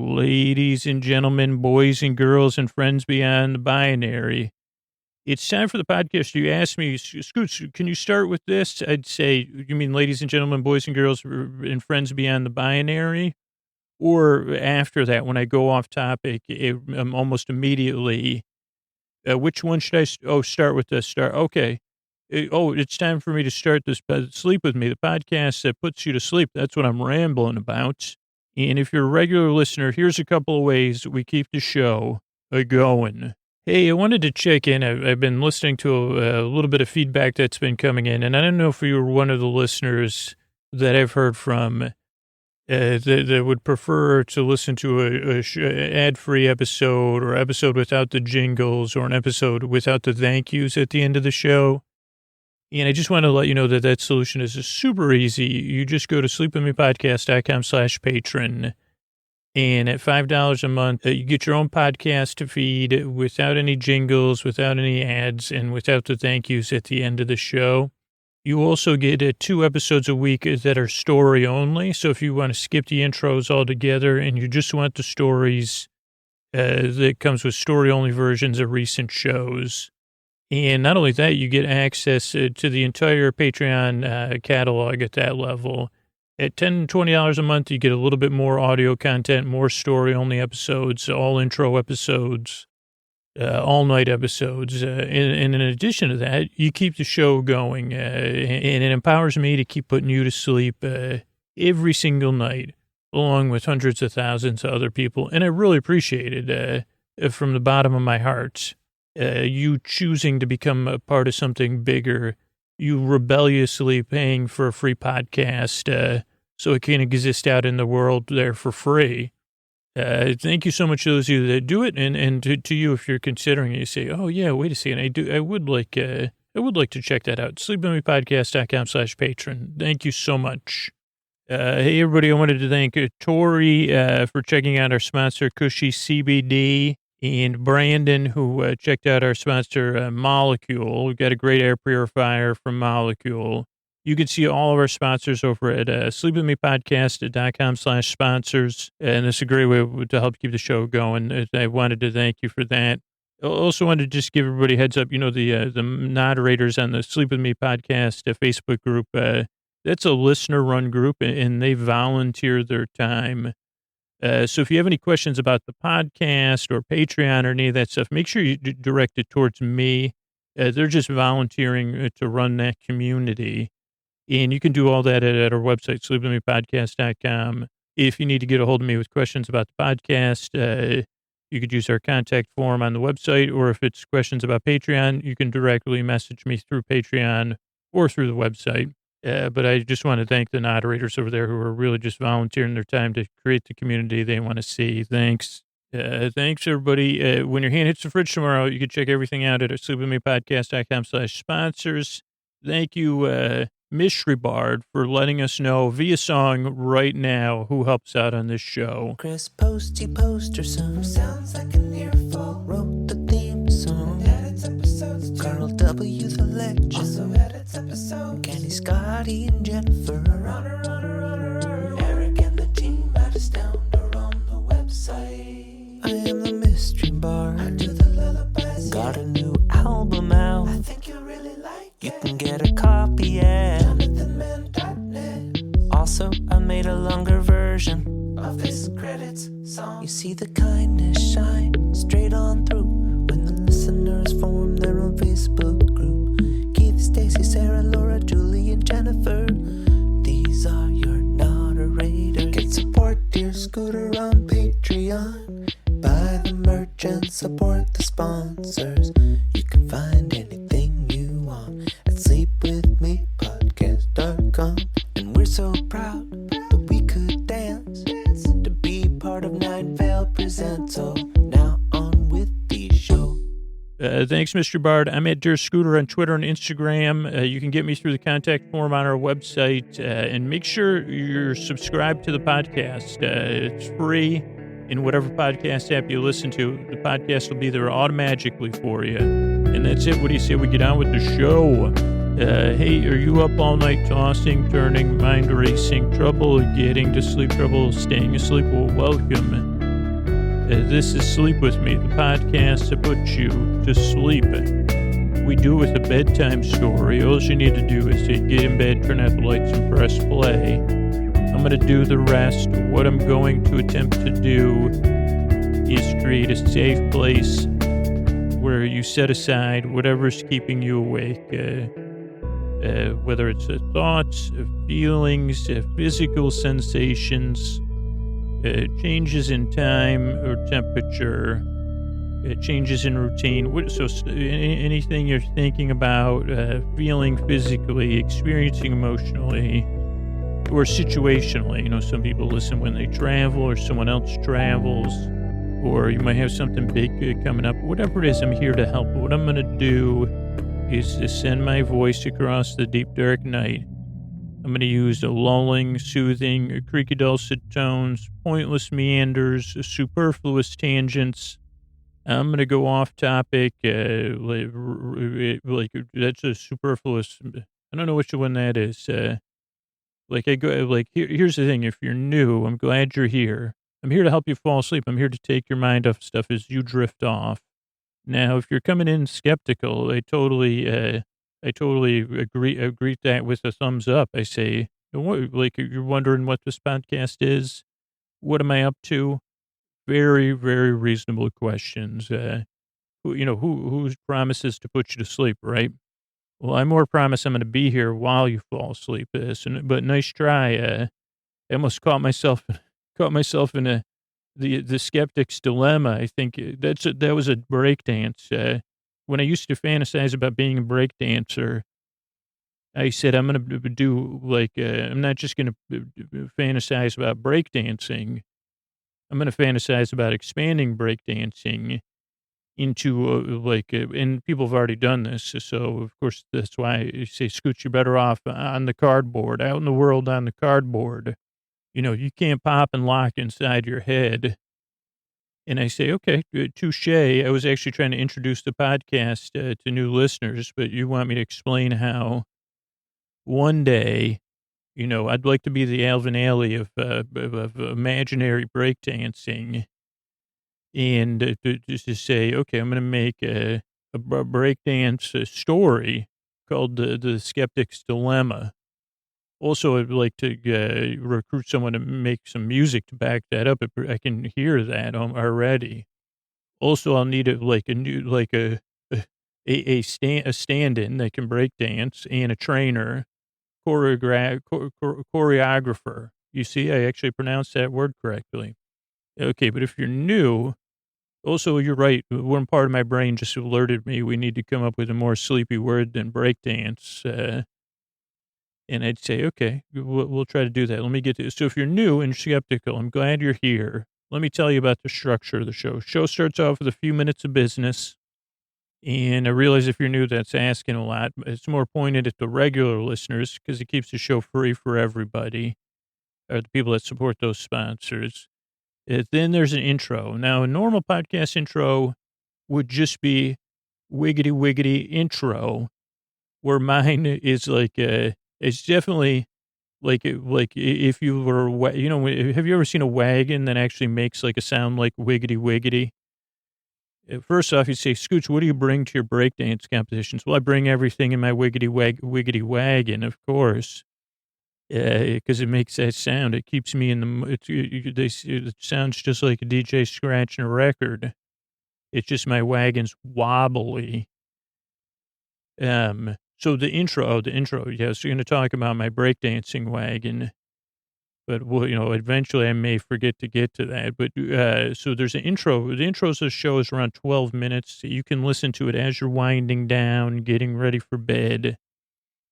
Ladies and gentlemen, boys and girls, and friends beyond the binary, it's time for the podcast. You asked me, Scoots, can you start with this? I'd say, you mean ladies and gentlemen, boys and girls, and friends beyond the binary? Or after that, when I go off topic, almost immediately, which one should I start with this? Okay. It's time for me to start this Sleep With Me, the podcast that puts you to sleep. That's what I'm rambling about. And if you're a regular listener, here's a couple of ways we keep the show going. Hey, I wanted to check in. I've been listening to a little bit of feedback that's been coming in, and I don't know if you were one of the listeners that I've heard from that would prefer to listen to a ad-free episode or episode without the jingles or an episode without the thank yous at the end of the show. And I just want to let you know that solution is super easy. You just go to sleepwithmepodcast.com/patron. And at $5 a month, you get your own podcast feed without any jingles, without any ads, and without the thank yous at the end of the show. You also get 2 episodes a week that are story only. So if you want to skip the intros altogether and you just want the stories, that comes with story only versions of recent shows. And not only that, you get access to the entire Patreon catalog at that level. At $10, $20 a month, you get a little bit more audio content, more story-only episodes, all intro episodes, all-night episodes. And in addition to that, you keep the show going, and it empowers me to keep putting you to sleep every single night, along with hundreds of thousands of other people. And I really appreciate it from the bottom of my heart. You choosing to become a part of something bigger, you rebelliously paying for a free podcast so it can exist out in the world there for free. Thank you so much to those of you that do it, and to you if you're considering it, you say, oh yeah, wait a second, I would like to check that out. sleepwithmepodcast.com/patron. Thank you so much. Hey everybody, I wanted to thank Tori for checking out our sponsor, Cushy CBD. And Brandon, who checked out our sponsor, Molecule. We've got a great air purifier from Molecule. You can see all of our sponsors over at sleepwithmepodcast.com/sponsors. And it's a great way to help keep the show going. I wanted to thank you for that. I also wanted to just give everybody a heads up. You know, the moderators on the Sleep With Me podcast Facebook group, that's a listener-run group, and they volunteer their time. So if you have any questions about the podcast or Patreon or any of that stuff, make sure you direct it towards me. They're just volunteering to run that community. And you can do all that at our website, sleepwithmepodcast.com. If you need to get a hold of me with questions about the podcast, you could use our contact form on the website. Or if it's questions about Patreon, you can directly message me through Patreon or through the website. But I just want to thank the moderators over there who are really just volunteering their time to create the community they want to see. Thanks. Thanks, everybody. When your hand hits the fridge tomorrow, you can check everything out at sleepwithmepodcast.com/sponsors. Thank you, Mystery Bard, for letting us know via song right now who helps out on this show. Chris Posty Poster Song sounds like an earful. Wrote the theme song. Edits episodes too. Carl W. the Legend also edits episodes. Kenny, Scotty, and Jennifer. Runner. Eric and the team at Astound are on the website. I am the Mystery Bard. I do the lullabies. Got a new album out. I think you'll really like it. You can get a copy at JonathanMann.net. Also, I made a longer version of this credits song. You see the kindness shine straight on through when the listeners form their own Facebook group. Keith, Stacy, Sarah, Laura, Julie, and Jennifer. These are your narrators. Get support dear Scooter on Patreon. Buy the merch and support the sponsors. You can find anything you want at sleepwithmepodcast.com. And we're so proud that we could dance to be part of Nine Vale Presents. So now on with the show. Thanks, Mr. Bard. I'm at Dear Scooter on Twitter and Instagram. You can get me through the contact form on our website. And make sure you're subscribed to the podcast. It's free in whatever podcast app you listen to. The podcast will be there automatically for you. And that's it. What do you say we get on with the show? Hey, are you up all night tossing, turning, mind racing, trouble getting to sleep, trouble staying asleep? Well, welcome. This is Sleep With Me, the podcast to put you to sleep. We do it with a bedtime story. All you need to do is to get in bed, turn out the lights, and press play. I'm going to do the rest. What I'm going to attempt to do is create a safe place where you set aside whatever's keeping you awake, whether it's thoughts, feelings, physical sensations, changes in time or temperature, changes in routine. So anything you're thinking about, feeling physically, experiencing emotionally, or situationally. You know, some people listen when they travel or someone else travels, or you might have something big coming up. Whatever it is, I'm here to help. What I'm going to do is to send my voice across the deep, dark night. I'm going to use the lulling, soothing, creaky, dulcet tones, pointless meanders, superfluous tangents. I'm going to go off topic, like that's a superfluous. I don't know which one that is. Here's the thing. If you're new, I'm glad you're here. I'm here to help you fall asleep. I'm here to take your mind off stuff as you drift off. Now, if you're coming in skeptical, I totally agree that with a thumbs up. I say, like, you're wondering what this podcast is. What am I up to? Very, very reasonable questions. Who promises to put you to sleep, right? Well, I more promise I'm going to be here while you fall asleep. But nice try. I almost caught myself in the skeptic's dilemma. I think that was a breakdance. When I used to fantasize about being a breakdancer, I said I'm going to do I'm not just going to fantasize about breakdancing. I'm going to fantasize about expanding breakdancing into and people have already done this. So of course that's why I say, Scooch, you're better off on the cardboard, out in the world on the cardboard. You know, you can't pop and lock inside your head. And I say, okay, touche. I was actually trying to introduce the podcast to new listeners, but you want me to explain how one day, I'd like to be the Alvin Ailey of imaginary breakdancing, and just to say, okay, I'm going to make a breakdance story called the Skeptic's Dilemma. Also, I'd like to recruit someone to make some music to back that up. I can hear that already. Also, I'll need a stand-in that can break dance, and a trainer, choreographer. You see, I actually pronounced that word correctly. Okay, but if you're new, also you're right. One part of my brain just alerted me we need to come up with a more sleepy word than breakdance. And I'd say, okay, we'll try to do that. Let me get to it. So if you're new and skeptical, I'm glad you're here. Let me tell you about the structure of the show. Show starts off with a few minutes of business. And I realize if you're new, that's asking a lot. It's more pointed at the regular listeners because it keeps the show free for everybody, or the people that support those sponsors. Then there's an intro. Now, a normal podcast intro would just be wiggity wiggity intro, where mine is it's definitely like if you were, have you ever seen a wagon that actually makes like a sound like wiggity wiggity? First off, you say, Scooch, what do you bring to your breakdance competitions? Well, I bring everything in my wiggity wagon, of course, because it makes that sound. It keeps me in the, it sounds just like a DJ scratching a record. It's just my wagon's wobbly. So the intro, yes, you're going to talk about my breakdancing wagon, but eventually I may forget to get to that. But so there's an intro. The intro of the show is around 12 minutes. You can listen to it as you're winding down, getting ready for bed,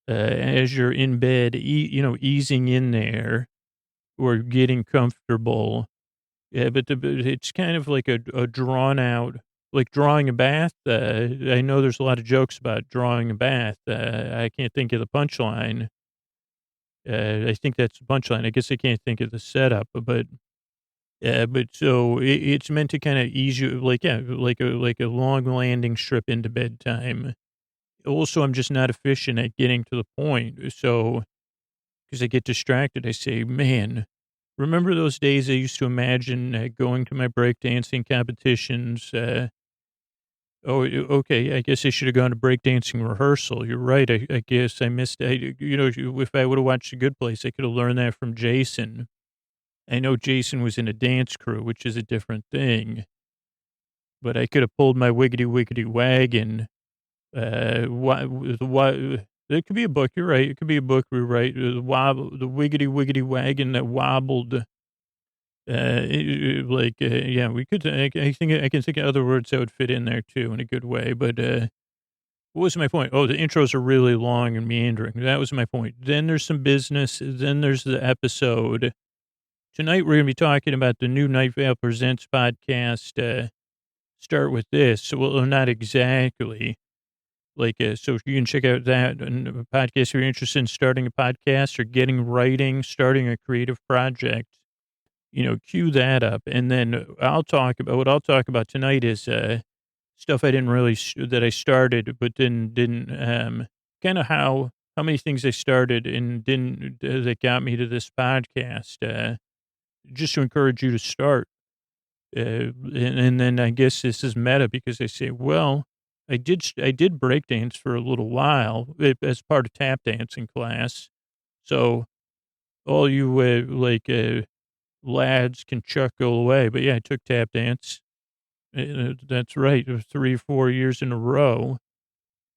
as you're in bed, easing in there or getting comfortable. Yeah, but it's kind of like a drawn out, like drawing a bath. I know there's a lot of jokes about drawing a bath. I can't think of the punchline. I think that's the punchline. I guess I can't think of the setup, but so it's meant to kind of ease you, like a long landing strip into bedtime. Also, I'm just not efficient at getting to the point. So, because I get distracted, I say, man, remember those days I used to imagine going to my breakdancing competitions? Okay. I guess I should have gone to breakdancing rehearsal. You're right. I guess I missed. If I would have watched The Good Place, I could have learned that from Jason. I know Jason was in a dance crew, which is a different thing, but I could have pulled my wiggity wiggity wagon. It could be a book. You're right. It could be a book we write. The wiggity wiggity wagon that wobbled. Yeah, we could. I think I can think of other words that would fit in there too in a good way. But what was my point? Oh, the intros are really long and meandering. That was my point. Then there's some business. Then there's the episode. Tonight we're going to be talking about the new Night Vale Presents podcast. Start with this. Well, not exactly. So you can check out that podcast if you're interested in starting a podcast or getting writing, starting a creative project. Cue that up. And then what I'll talk about tonight is stuff I didn't really, that I started, but then didn't, kind of how many things I started and didn't, that got me to this podcast, just to encourage you to start. And then I guess this is meta because I say, well, I did breakdance for a little while as part of tap dancing class. So all you, lads can go away. But yeah, I took tap dance. That's right. It was 3 or 4 years in a row.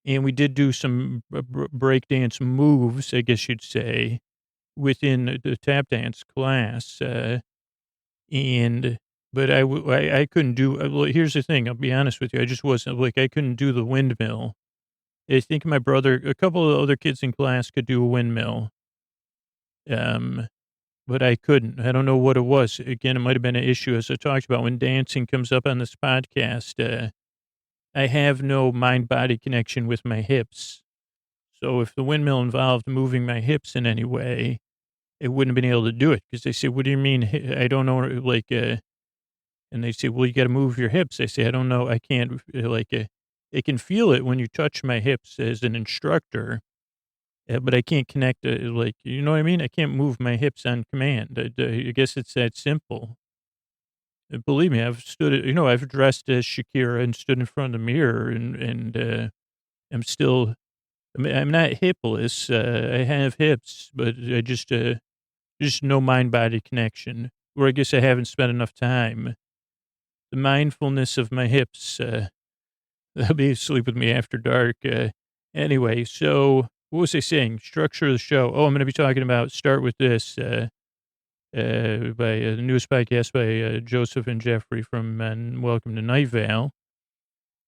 And we did do some breakdance moves, I guess you'd say, within the tap dance class. But I couldn't do, well, here's the thing. I'll be honest with you. I just wasn't I couldn't do the windmill. I think my brother, a couple of other kids in class could do a windmill. But I couldn't. I don't know what it was. Again, it might have been an issue, as I talked about, when dancing comes up on this podcast. I have no mind-body connection with my hips. So if the windmill involved moving my hips in any way, I wouldn't have been able to do it. Because they say, what do you mean? I don't know. And they say, well, you got to move your hips. I say, I don't know. I can't. I can feel it when you touch my hips as an instructor. But I can't connect, you know what I mean? I can't move my hips on command. I guess it's that simple. Believe me, I've I've dressed as Shakira and stood in front of the mirror and I'm still, I'm not hipless. I have hips, but I just no mind-body connection. Or I guess I haven't spent enough time. The mindfulness of my hips, they'll be asleep with me after dark. Anyway, so what was I saying? Structure of the show. Oh, I'm going to be talking about Start With This by the newest podcast by Joseph and Jeffrey from Welcome to Night Vale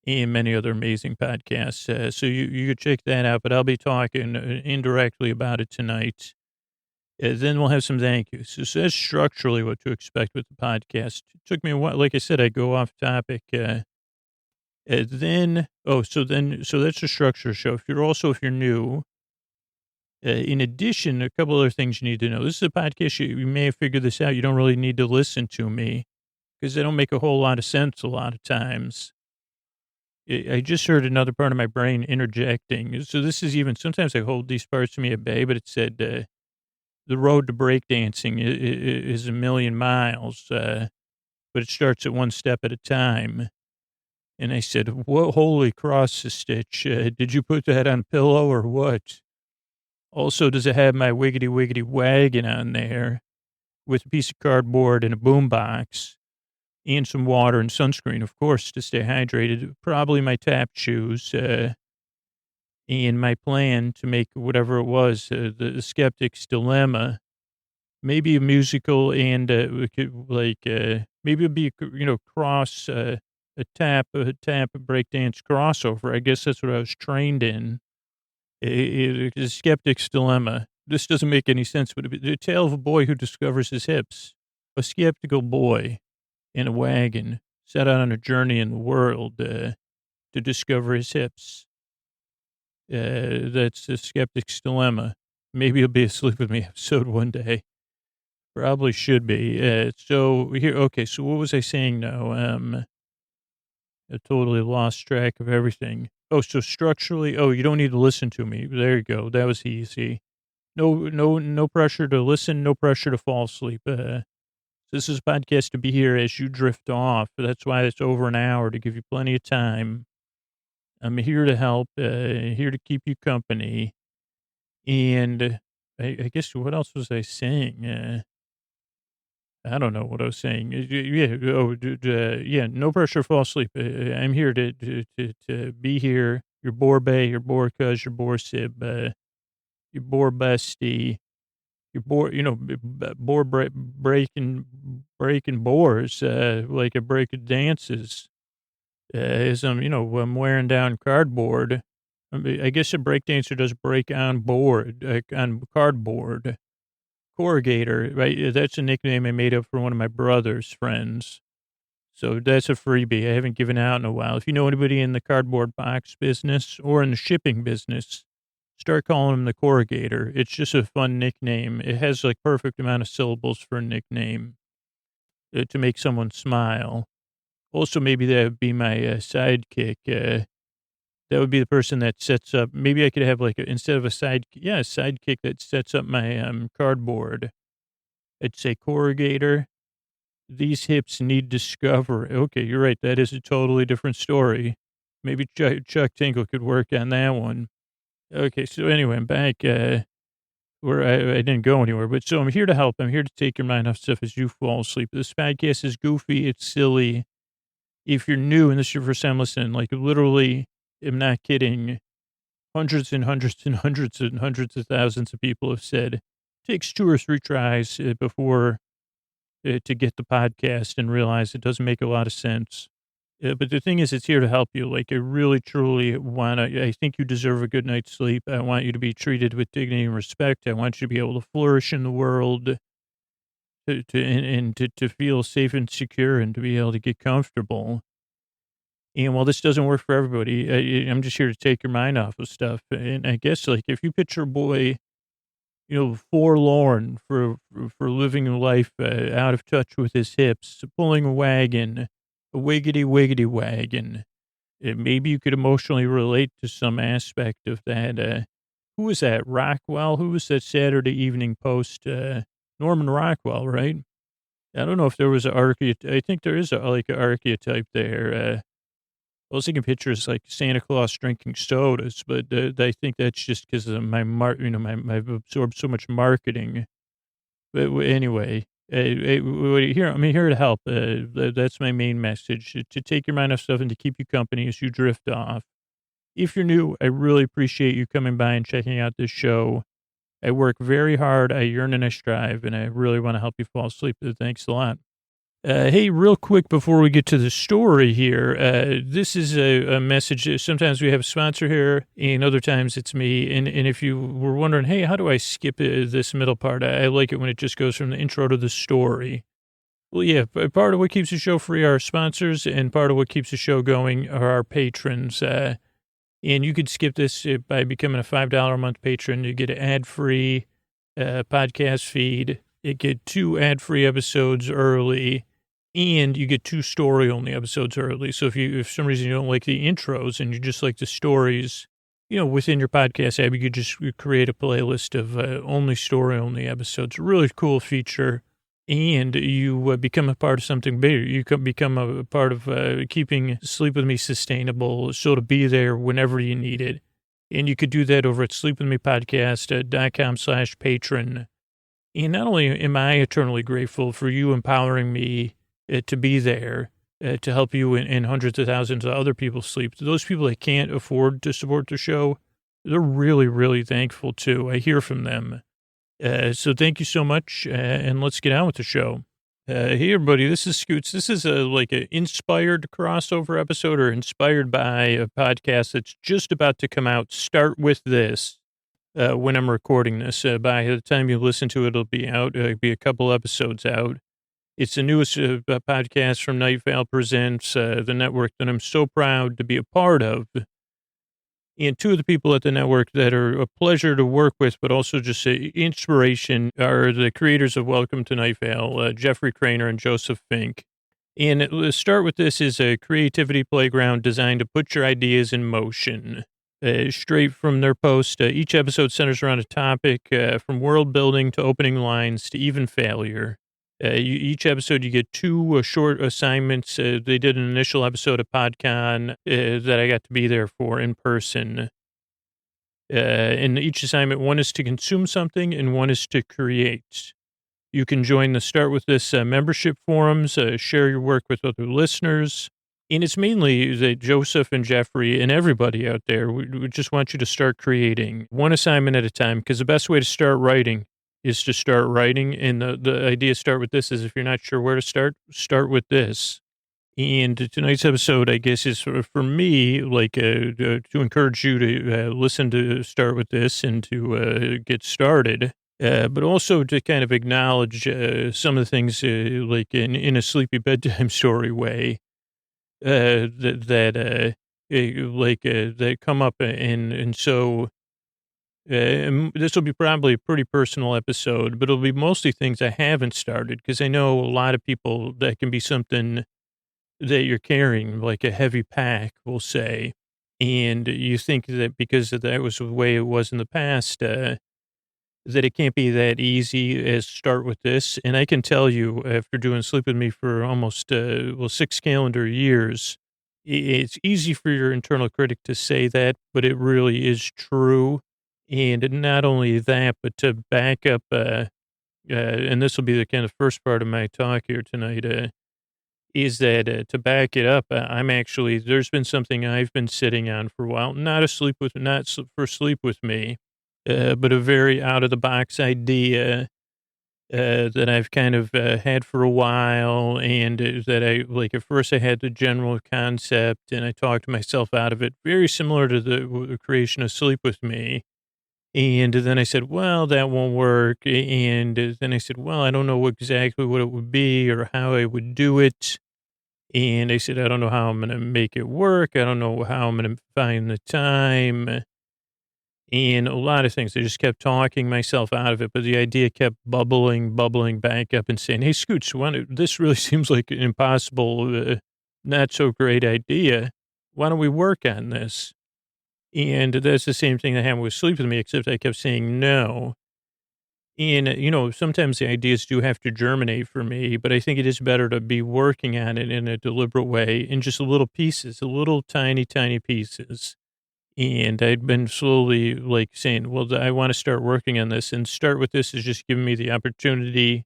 and many other amazing podcasts. So you could check that out, but I'll be talking indirectly about it tonight. Then we'll have some thank yous. So that's structurally what to expect with the podcast. It took me a while. Like I said, I go off topic. So that's the structure of the show. If you're new, in addition, a couple other things you need to know. This is a podcast. You may have figured this out. You don't really need to listen to me because they don't make a whole lot of sense a lot of times. I just heard another part of my brain interjecting. So this is even, sometimes I hold these parts to me at bay, but it said, the road to breakdancing is a million miles, but it starts at one step at a time. And I said, "What? Holy cross stitch. Did you put that on a pillow or what? Also, does it have my wiggity wiggity wagon on there with a piece of cardboard and a boombox and some water and sunscreen, of course, to stay hydrated? Probably my tap shoes, and my plan to make whatever it was, the skeptic's dilemma, maybe a musical and maybe it'd be, cross, a tap breakdance crossover. I guess that's what I was trained in. The skeptic's dilemma. This doesn't make any sense, but the tale of a boy who discovers his hips. A skeptical boy in a wagon set out on a journey in the world to discover his hips. That's the skeptic's dilemma. Maybe he'll be asleep with me episode one day. Probably should be. So what was I saying now? I totally lost track of everything. Oh, so structurally, you don't need to listen to me. There you go. That was easy. No pressure to listen, no pressure to fall asleep. This is a podcast to be here as you drift off. That's why it's over an hour, to give you plenty of time. I'm here to help, here to keep you company. And I guess, what else was I saying? I don't know what I was saying. Yeah, no pressure to fall asleep. I'm here to be here. Your bore bay, your bore cuz, your bore sib, your bore bestie, your bore, bore breaking bores, like a break of dances. As I'm wearing down cardboard. I guess a break dancer does break on board, on cardboard. Corrugator, right? That's a nickname I made up for one of my brother's friends. So that's a freebie I haven't given out in a while. If you know anybody in the cardboard box business or in the shipping business, start calling him the corrugator. It's just a fun nickname. It has like perfect amount of syllables for a nickname to make someone smile. Also, maybe that would be my sidekick. That would be the person that sets up. Maybe I could have instead of a sidekick that sets up my cardboard. I'd say corrugator. These hips need discovery. Okay, you're right. That is a totally different story. Maybe Chuck Tingle could work on that one. Okay, so anyway, I'm back where I didn't go anywhere. But so I'm here to help. I'm here to take your mind off stuff as you fall asleep. This podcast is goofy. It's silly. If you're new and this is your first time listening, literally, I'm not kidding. Hundreds and hundreds and hundreds and hundreds of thousands of people have said it takes 2 or 3 tries before to get the podcast and realize it doesn't make a lot of sense. But the thing is, it's here to help you. I really, truly I think you deserve a good night's sleep. I want you to be treated with dignity and respect. I want you to be able to flourish in the world to feel safe and secure and to be able to get comfortable. And while this doesn't work for everybody, I'm just here to take your mind off of stuff. And I guess if you picture a boy, forlorn for living a life out of touch with his hips, pulling a wagon, a wiggity wagon. Maybe you could emotionally relate to some aspect of that. Who was that? Rockwell? Who was that Saturday Evening Post? Norman Rockwell, right? I don't know if there was an archetype. I think there is an archetype there. I was taking pictures like Santa Claus drinking sodas, but I think that's just because of I've absorbed so much marketing. But anyway, I'm here to help. That's my main message, to take your mind off stuff and to keep you company as you drift off. If you're new, I really appreciate you coming by and checking out this show. I work very hard. I yearn and I strive, and I really want to help you fall asleep. Thanks a lot. Hey, real quick before we get to the story here, this is a message. Sometimes we have a sponsor here, and other times it's me. And if you were wondering, hey, how do I skip this middle part? I like it when it just goes from the intro to the story. Well, yeah, part of what keeps the show free are our sponsors, and part of what keeps the show going are our patrons. And you could skip this by becoming a $5 a month patron. You get an ad-free podcast feed. You get 2 ad-free episodes early. And you get 2 story-only episodes early. So if for some reason you don't like the intros and you just like the stories, within your podcast app, you could just create a playlist of only story-only episodes. Really cool feature. And you become a part of something bigger. You can become a part of keeping Sleep With Me sustainable, so to be there whenever you need it. And you could do that over at sleepwithmepodcast.com/patron. And not only am I eternally grateful for you empowering me to be there, to help you and hundreds of thousands of other people sleep. Those people that can't afford to support the show, they're really, really thankful too. I hear from them. So thank you so much, and let's get on with the show. Hey, everybody, this is Scoots. This is an inspired crossover episode, or inspired by a podcast that's just about to come out. Start with this when I'm recording this. By the time you listen to it, it'll be out. It'll be a couple episodes out. It's the newest podcast from Night Vale Presents, the network that I'm so proud to be a part of. And 2 of the people at the network that are a pleasure to work with, but also just inspiration, are the creators of Welcome to Night Vale, Jeffrey Craner and Joseph Fink. And let's start with this is a creativity playground designed to put your ideas in motion. straight from their post. Each episode centers around a topic, from world building to opening lines to even failure. Each episode, you get two short assignments. They did an initial episode of PodCon that I got to be there for in person. In each assignment, one is to consume something and one is to create. You can join the Start With This membership forums, share your work with other listeners. And it's mainly that Joseph and Jeffrey and everybody out there, we just want you to start creating one assignment at a time, because the best way to start writing is to start writing. And the idea Start With This is, if you're not sure where to start with this. And tonight's episode, I guess, is for me, like to encourage you to listen to Start With This and to get started. But also to kind of acknowledge some of the things like in a sleepy bedtime story way that come up. And so this will be probably a pretty personal episode, but it'll be mostly things I haven't started, because I know a lot of people that can be something that you're carrying, like a heavy pack, we'll say. And you think that because that was the way it was in the past, that it can't be that easy as Start With This. And I can tell you, after doing Sleep With Me for almost, 6 calendar years, it's easy for your internal critic to say that, but it really is true. And not only that, but to back up, and this will be the kind of first part of my talk here tonight, is that to back it up, there's been something I've been sitting on for a while, not for Sleep With Me, but a very out of the box idea that I've kind of had for a while. And that at first I had the general concept and I talked myself out of it, very similar to the creation of Sleep With Me. And then I said, well, that won't work. And then I said, well, I don't know exactly what it would be or how I would do it. And I said, I don't know how I'm going to make it work. I don't know how I'm going to find the time. And a lot of things. I just kept talking myself out of it, but the idea kept bubbling back up and saying, hey, Scoots, this really seems like an impossible, not so great idea. Why don't we work on this? And that's the same thing that happened with Sleep With Me, except I kept saying no. And, sometimes the ideas do have to germinate for me, but I think it is better to be working on it in a deliberate way in just little pieces, little tiny pieces. And I'd been slowly saying, well, I want to start working on this, and Start With This is just giving me the opportunity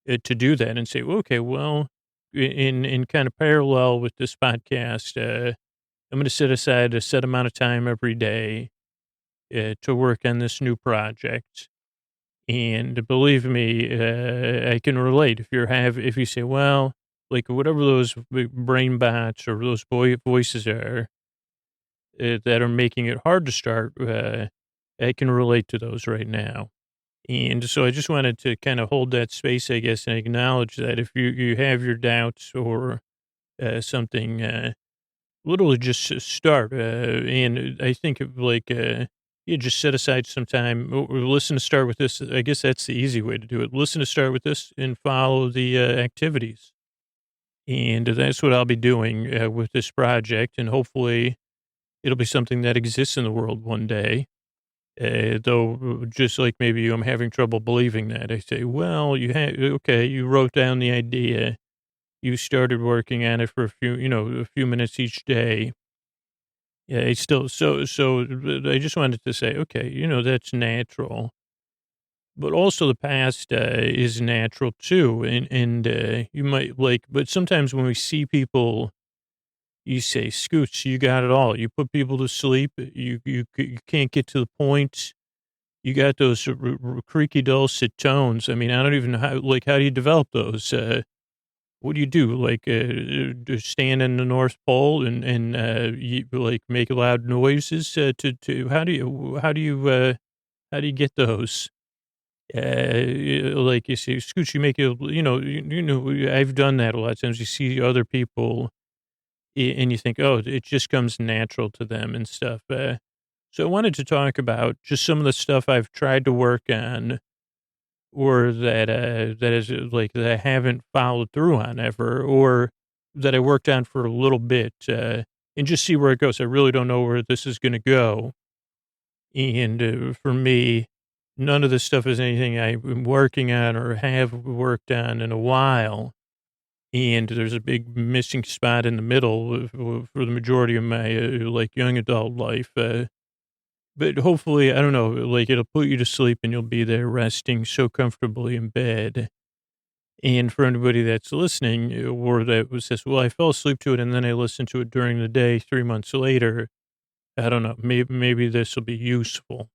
to do that and say, okay, well, in kind of parallel with this podcast, I'm going to set aside a set amount of time every day to work on this new project. And believe me, I can relate. If you say, well, like whatever those brain bots or those voices are that are making it hard to start, I can relate to those right now. And so I just wanted to kind of hold that space, I guess, and acknowledge that if you have your doubts or something, literally just start. And I think you just set aside some time or listen to Start With This. I guess that's the easy way to do it. Listen to Start With This and follow the activities. And that's what I'll be doing with this project. And hopefully it'll be something that exists in the world one day. Though, just like maybe I'm having trouble believing that. I say, well, you wrote down the idea. You started working on it for a few minutes each day. Yeah, it's still so I just wanted to say, okay, that's natural. But also the past is natural too. And you might but sometimes when we see people, you say, Scoots, you got it all. You put people to sleep. You can't get to the point. You got those creaky, dulcet tones. I mean, I don't even know how do you develop those? What do you do? Just stand in the North Pole and you, make loud noises how do you get those? You see, Scooch, you make it, I've done that a lot of times. You see other people and you think, oh, it just comes natural to them and stuff. So I wanted to talk about just some of the stuff I've tried to work on, or that that I haven't followed through on ever, or that I worked on for a little bit. and just see where it goes. I really don't know where this is going to go. And for me, none of this stuff is anything I've been working on or have worked on in a while. And there's a big missing spot in the middle for the majority of my like young adult life. But hopefully, I don't know, like it'll put you to sleep and you'll be there resting so comfortably in bed. And for anybody that's listening or that was just, well, I fell asleep to it and then I listened to it during the day 3 months later. I don't know. Maybe this will be useful.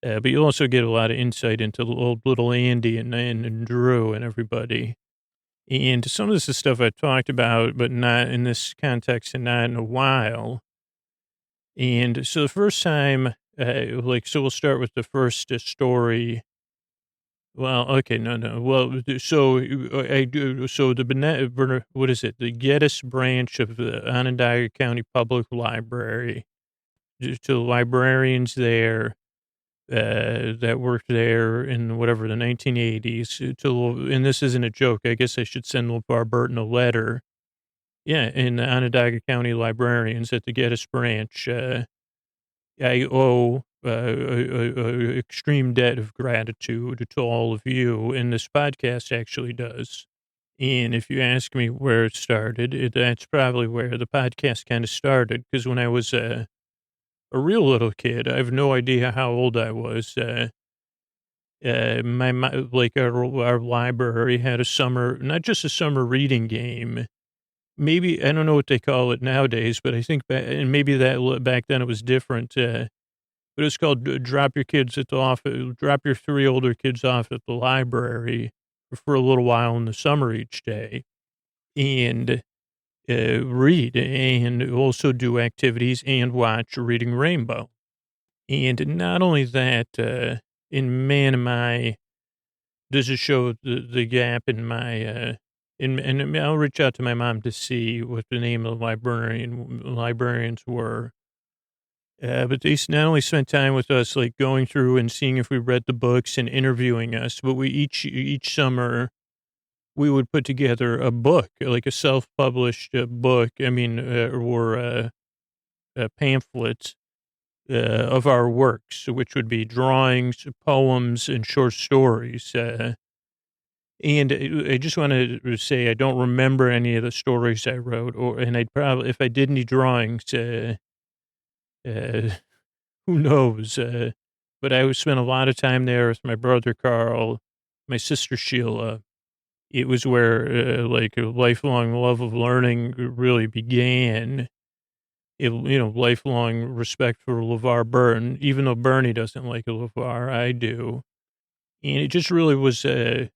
But you'll also get a lot of insight into little Andy and Drew and everybody. And some of this is stuff I've talked about, but not in this context and not in a while. And so the first time, so we'll start with the first story. Well, okay, no. Well, so I do. So what is it? The Geddes branch of the Onondaga County Public Library. To the librarians there that worked there in whatever the 1980s. And this isn't a joke. I guess I should send LeVar Burton a letter. Yeah, in the Onondaga County librarians at the Geddes branch. I owe a extreme debt of gratitude to all of you, and this podcast actually does. And if you ask me where it started, that's probably where the podcast kind of started, because when I was a real little kid, I have no idea how old I was. Our library had a summer, not just a summer reading game. Maybe, I don't know what they call it nowadays, but I think and maybe that back then it was different. But it was called drop your 3 older kids off at the library for a little while in the summer each day and read and also do activities and watch Reading Rainbow. And not only that, does it show the gap in my, and I'll reach out to my mom to see what the name of the librarians were. But they not only spent time with us, like going through and seeing if we read the books and interviewing us, but we each summer we would put together a book, like a self-published book. Or pamphlets of our works, which would be drawings, poems, and short stories. And I just want to say I don't remember any of the stories I wrote, and I'd probably, if I did any drawings, who knows? But I would spend a lot of time there with my brother Carl, my sister Sheila. It was where like a lifelong love of learning really began. Lifelong respect for LeVar Burton, even though Bernie doesn't like LeVar, I do. And it just really was, I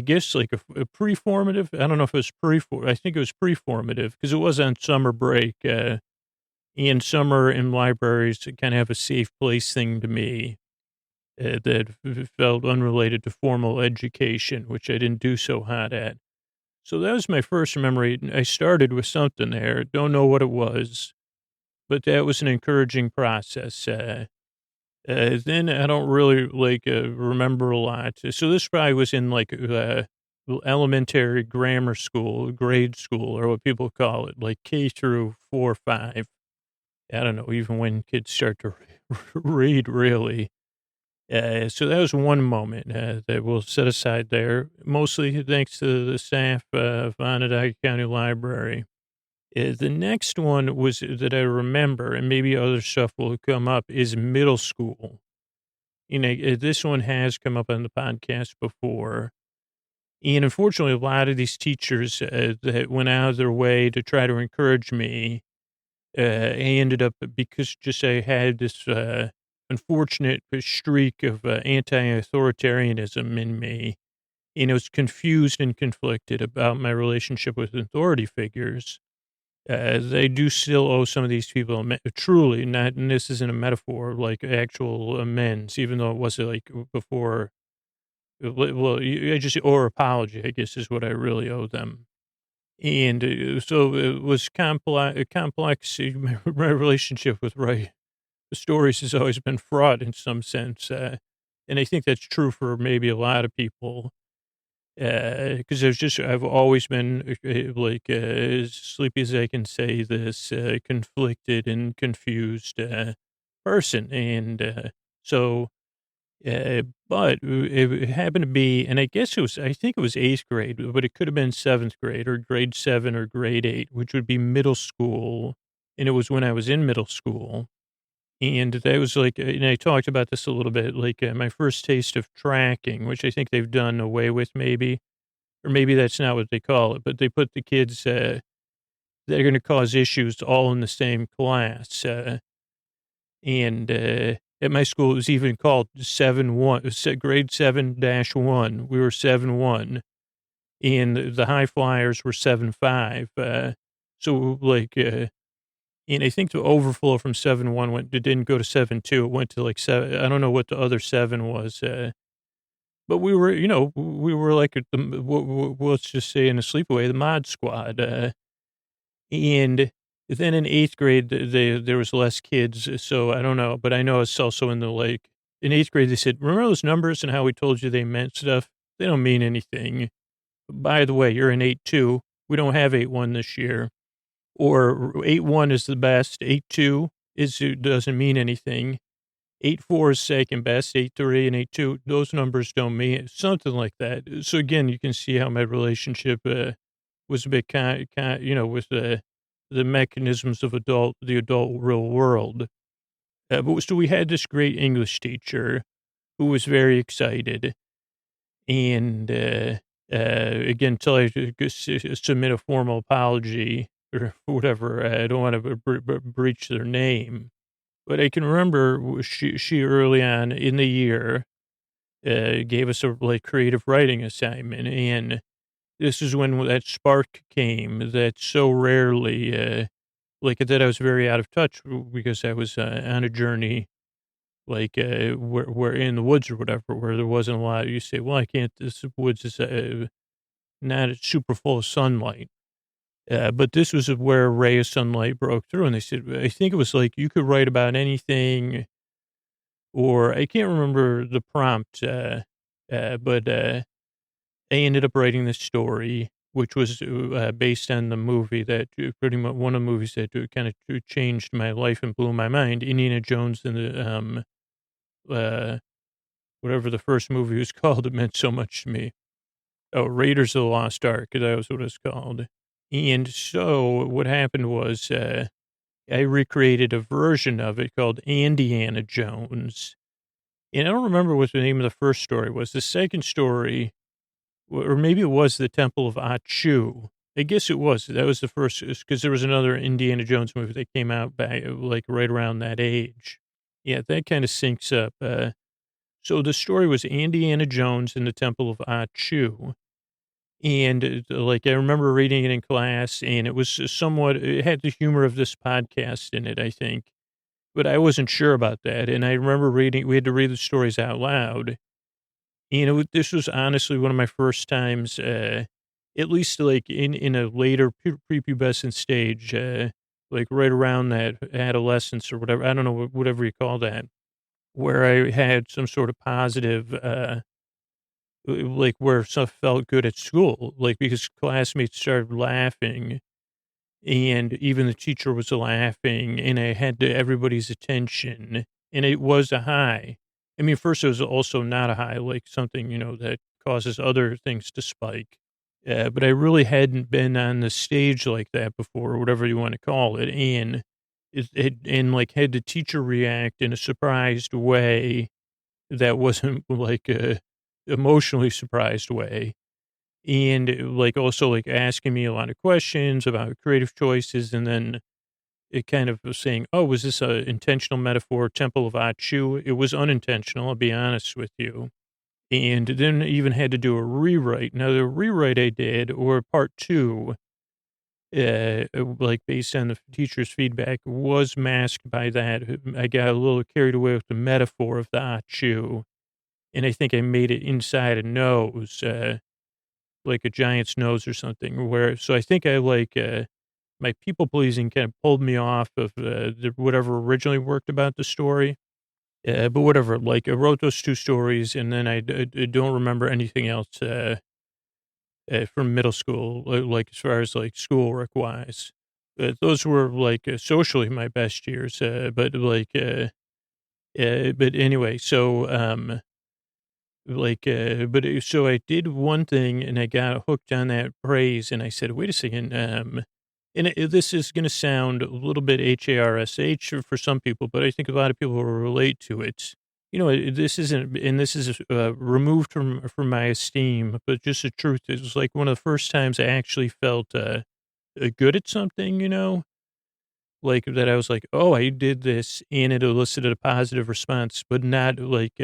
guess, like a pre-formative. I don't know if it was I think it was pre-formative because it was on summer break. And summer in libraries kind of have a safe place thing to me that felt unrelated to formal education, which I didn't do so hot at. So that was my first memory. I started with something there. Don't know what it was, but that was an encouraging process. Then I don't really remember a lot. So this probably was in elementary grammar school, grade school, or what people call it, like K through 4 or 5. I don't know, even when kids start to read, really. So that was one moment that we'll set aside there, mostly thanks to the staff of Onondaga County Library. The next one was that I remember, and maybe other stuff will come up, is middle school. This one has come up on the podcast before. And unfortunately, a lot of these teachers that went out of their way to try to encourage me, I ended up, because just I had this unfortunate streak of anti-authoritarianism in me, and I was confused and conflicted about my relationship with authority figures. They do still owe some of these people truly, not, and this isn't a metaphor, like actual amends, even though it wasn't like before. Well, or apology, I guess, is what I really owe them. And so it was complex. My relationship with the stories has always been fraught in some sense. And I think that's true for maybe a lot of people. because I've always been as sleepy as I can say this, conflicted and confused person. And so, but it happened to be, and I think it was eighth grade, but it could have been seventh grade or grade 7 or grade 8, which would be middle school. And it was when I was in middle school. And that was and I talked about this a little bit, my first taste of tracking, which I think they've done away with maybe, or maybe that's not what they call it, but they put the kids that are going to cause issues all in the same class. And at my school, it was even called 7-1, grade 7-1. We were 7-1, and the high flyers were 7-5. So and I think the overflow from 7-1 it didn't go to 7-2. It went to 7. I don't know what the other 7 was. But we were let's just say in a sleepaway, the mod squad. And then in eighth grade, there was less kids. So I don't know, but I know it's also in eighth grade, they said, remember those numbers and how we told you they meant stuff? They don't mean anything. By the way, you're in 8-2. We don't have 8-1 this year. Or 8-1 is the best. 8-2 doesn't mean anything. 8-4 is second best. 8-3 and 8-2, those numbers don't mean something like that. So again, you can see how my relationship was a bit with the mechanisms of the adult real world. But so we had this great English teacher who was very excited, and again, until I submit a formal apology or whatever, I don't want to breach their name. But I can remember she early on in the year gave us a creative writing assignment, and this is when that spark came that so rarely, that I was very out of touch because I was on a journey, where in the woods or whatever, where there wasn't a lot. You say, well, I can't. This woods is not super full of sunlight. But this was where a ray of sunlight broke through, and they said, I think it was you could write about anything, or I can't remember the prompt, but I ended up writing this story, which was based on the movie that pretty much one of the movies that kind of changed my life and blew my mind, Indiana Jones and whatever the first movie was called, it meant so much to me. Oh, Raiders of the Lost Ark, that was what it's called. And so what happened was I recreated a version of it called Indiana Jones. And I don't remember what the name of the first story was. The second story, or maybe it was the Temple of Achu. I guess it was. That was the first, because there was another Indiana Jones movie that came out back, right around that age. Yeah, that kind of syncs up. So the story was Indiana Jones in the Temple of Achu. And I remember reading it in class, and it was it had the humor of this podcast in it, I think, but I wasn't sure about that. And I remember we had to read the stories out loud. And this was honestly one of my first times, at least in a later prepubescent stage, right around that adolescence or whatever. I don't know, whatever you call that, where I had some sort of positive, where stuff felt good at school, because classmates started laughing and even the teacher was laughing and I had everybody's attention, and it was a high. I mean, first it was also not a high, something, that causes other things to spike. But I really hadn't been on the stage like that before, or whatever you want to call it. And had the teacher react in a surprised way that wasn't a emotionally surprised way, and also asking me a lot of questions about creative choices, and then it kind of was saying, oh, was this a intentional metaphor, Temple of Achu? It was unintentional, I'll be honest with you. And then even had to do a rewrite. Now the rewrite I did, or part 2, based on the teacher's feedback, was masked by that. I got a little carried away with the metaphor of the Achu. And I think I made it inside a nose, like a giant's nose or something. So I think my people pleasing kind of pulled me off of whatever originally worked about the story. But whatever, I wrote those 2 stories, and then I don't remember anything else from middle school, like as far as like schoolwork wise. Those were like socially my best years, but anyway, so so I did one thing and I got hooked on that phrase, and I said, wait a second, this is going to sound a little bit HARSH for some people, but I think a lot of people will relate to it. You know, this isn't, and this is removed from my esteem, but just the truth. It was like one of the first times I actually felt good at something, you know, like that I was like, oh, I did this and it elicited a positive response, but not like,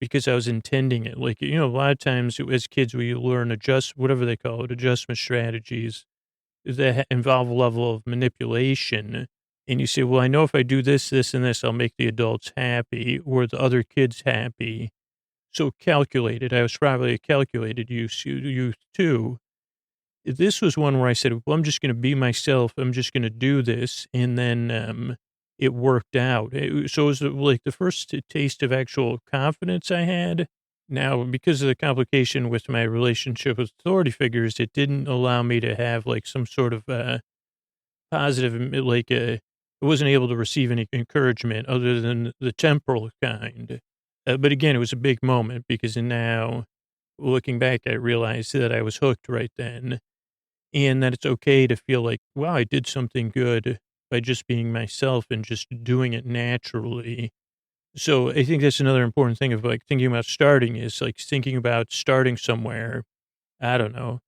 because I was intending it. Like, you know, a lot of times as kids, we learn whatever they call it, adjustment strategies that involve a level of manipulation. And you say, well, I know if I do this, this, and this, I'll make the adults happy or the other kids happy. So calculated. I was probably a calculated youth too. This was one where I said, well, I'm just going to be myself. I'm just going to do this. And then it worked out. So it was like the first taste of actual confidence I had. Now, because of the complication with my relationship with authority figures, it didn't allow me to have like some sort of positive, I wasn't able to receive any encouragement other than the temporal kind. But again, it was a big moment because now, looking back, I realized that I was hooked right then and that it's okay to feel like, wow, I did something good by just being myself and just doing it naturally. So I think that's another important thing of like thinking about starting is like thinking about starting somewhere. I don't know,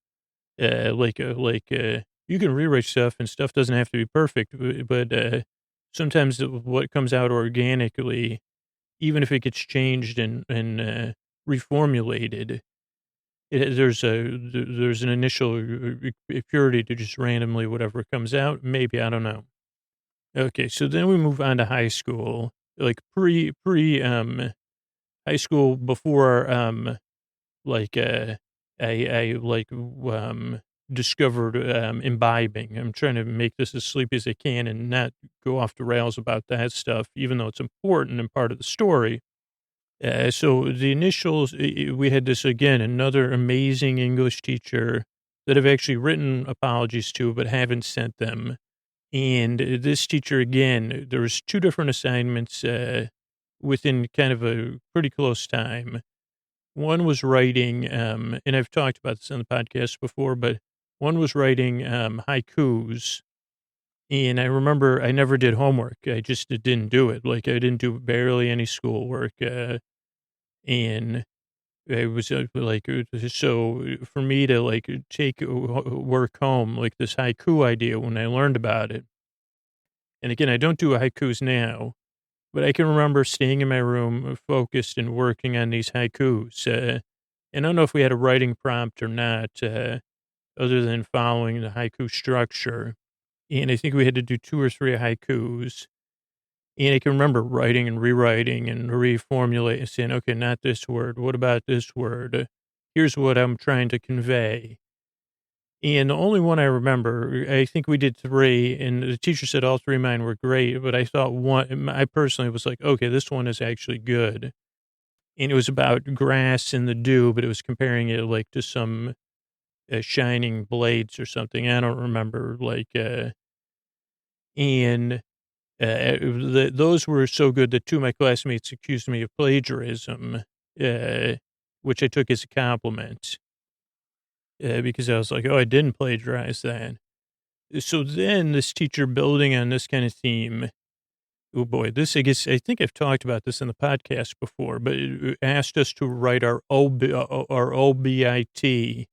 you can rewrite stuff and stuff doesn't have to be perfect, but sometimes what comes out organically, even if it gets changed and reformulated, there's an initial purity to just randomly whatever comes out. Maybe, I don't know. Okay, so then we move on to high school, like high school before like discovered imbibing. I'm trying to make this as sleepy as I can and not go off the rails about that stuff, even though it's important and part of the story. So the initials, we had this again, another amazing English teacher that I've actually written apologies to, but haven't sent them. And this teacher, again, there was two different assignments within kind of a pretty close time. One was writing, and I've talked about this on the podcast before, but one was writing haikus. And I remember I never did homework. I just didn't do it. Like I didn't do barely any schoolwork. And it was so for me to like take work home, like this haiku idea when I learned about it. And again, I don't do haikus now, but I can remember staying in my room focused and working on these haikus. And I don't know if we had a writing prompt or not, other than following the haiku structure. And I think we had to do 2 or 3 haikus. And I can remember writing and rewriting and reformulating, saying, okay, not this word. What about this word? Here's what I'm trying to convey. And the only one I remember, I think we did 3, and the teacher said all 3 of mine were great, but I thought I personally was like, okay, this one is actually good. And it was about grass and the dew, but it was comparing it like to some shining blades or something. I don't remember, those were so good that 2 of my classmates accused me of plagiarism, which I took as a compliment. Because I was like, oh, I didn't plagiarize that. So then this teacher building on this kind of theme, oh boy, I think I've talked about this in the podcast before, but it asked us to write our OBIT